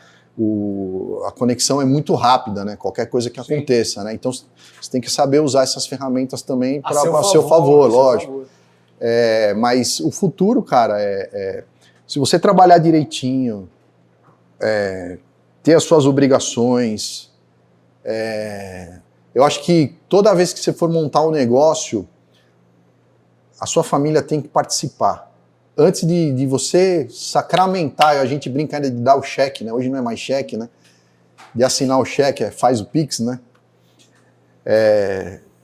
A conexão é muito rápida, né? Qualquer coisa que aconteça, né? Então, você tem que saber usar essas ferramentas também para seu favor, lógico. Mas o futuro, cara, se você trabalhar direitinho, ter as suas obrigações. Eu acho que toda vez que você for montar um negócio, a sua família tem que participar. Antes de você sacramentar, a gente brinca ainda de dar o cheque, né? Hoje não é mais cheque, né? De assinar o cheque, faz o Pix, né?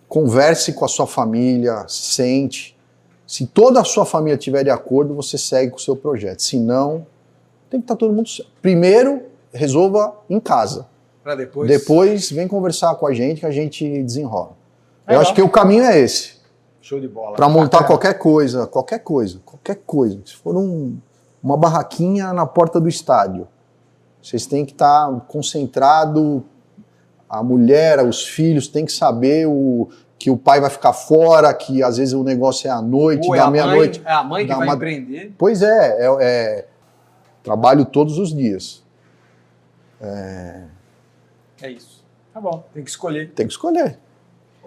Converse com a sua família, sente. Se toda a sua família estiver de acordo, você segue com o seu projeto. Se não, tem que estar todo mundo certo. Primeiro, resolva em casa. Para depois... Depois, vem conversar com a gente que a gente desenrola. Eu acho que o caminho é esse. Show de bola. Para montar qualquer coisa. Se for uma barraquinha na porta do estádio, vocês têm que estar concentrados, a mulher, os filhos têm que saber que o pai vai ficar fora, que às vezes o negócio é à noite, da meia-noite. É a mãe que vai empreender. Pois é trabalho todos os dias. É isso. Tá bom. Tem que escolher. Tem que escolher.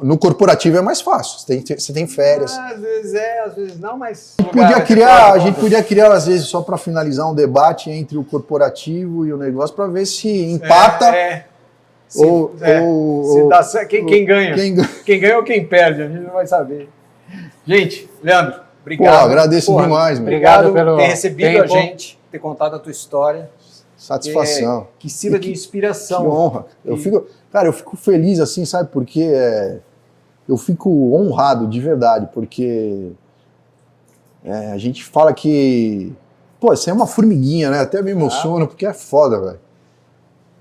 No corporativo é mais fácil, você tem férias. Às vezes às vezes não, mas... A gente podia criar, às vezes, só para finalizar, um debate entre o corporativo e o negócio, para ver se empata se dá certo. Quem ganha. Quem ganha ou quem perde, a gente não vai saber. Gente, Leandro, obrigado. Agradeço demais, meu. Obrigado pelo ter recebido a gente, ter contado a tua história. Satisfação. Que sirva de inspiração. Que honra. Eu fico feliz assim, sabe, porque eu fico honrado de verdade, porque a gente fala que, você é uma formiguinha, né? Até me emociono, porque é foda, velho.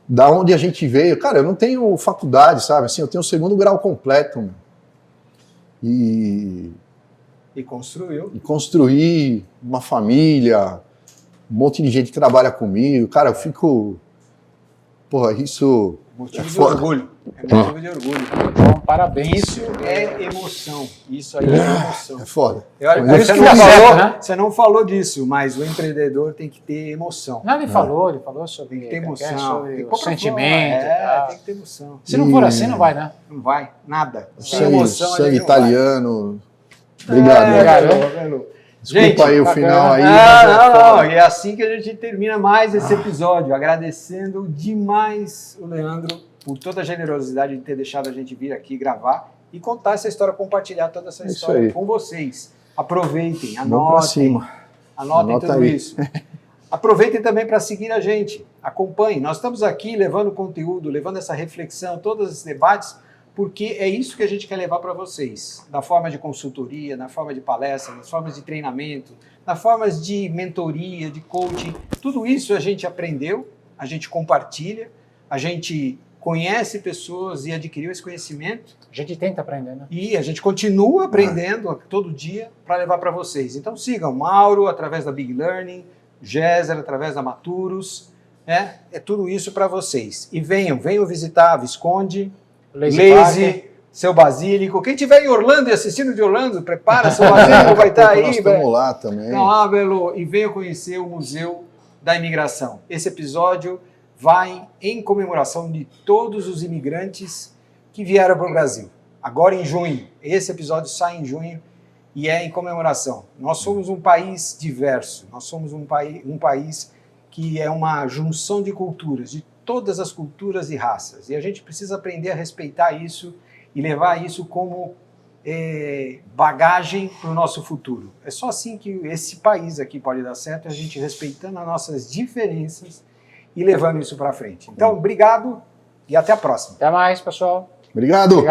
Da onde a gente veio, cara, eu não tenho faculdade, sabe? Assim, eu tenho o 2º grau completo, meu. E construiu. E construir uma família, um monte de gente que trabalha comigo. Cara, eu fico... isso... Motivo de orgulho. É motivo de orgulho. Bom, parabéns. Isso é emoção. Isso aí é emoção. É foda. Por isso que você não falou disso, mas o empreendedor tem que ter emoção. Não, ele falou sobre... Tem que ter emoção. Sobre o sentimento. Tem que ter emoção. Se não for assim, não vai, né? Não vai, nada. Sem emoção, sangue italiano. Obrigado. Desculpa gente, aí o final aí. Não. E é assim que a gente termina mais esse episódio. Agradecendo demais o Leandro por toda a generosidade de ter deixado a gente vir aqui gravar e contar essa história, compartilhar toda essa história com vocês. Aproveitem, anotem tudo isso. Aproveitem também para seguir a gente. Acompanhem. Nós estamos aqui levando conteúdo, levando essa reflexão, todos esses debates, porque é isso que a gente quer levar para vocês, na forma de consultoria, na forma de palestra, nas formas de treinamento, nas formas de mentoria, de coaching. Tudo isso a gente aprendeu, a gente compartilha, a gente conhece pessoas e adquiriu esse conhecimento. A gente tenta aprender, né? E a gente continua aprendendo todo dia para levar para vocês. Então sigam Mauro através da Big Learning, Géser através da Maturos, é tudo isso para vocês. E venham visitar a Visconde, Lazy, seu Basílico. Quem estiver em Orlando e assistindo de Orlando, prepara, seu Basílico vai estar aí. Nós estamos lá também. E venham conhecer o Museu da Imigração. Esse episódio vai em comemoração de todos os imigrantes que vieram para o Brasil. Agora em junho. Esse episódio sai em junho e é em comemoração. Nós somos um país diverso. Nós somos um país que é uma junção de culturas, de todas as culturas e raças. E a gente precisa aprender a respeitar isso e levar isso como bagagem para o nosso futuro. É só assim que esse país aqui pode dar certo, a gente respeitando as nossas diferenças e levando isso para frente. Então, obrigado e até a próxima. Até mais, pessoal. Obrigado.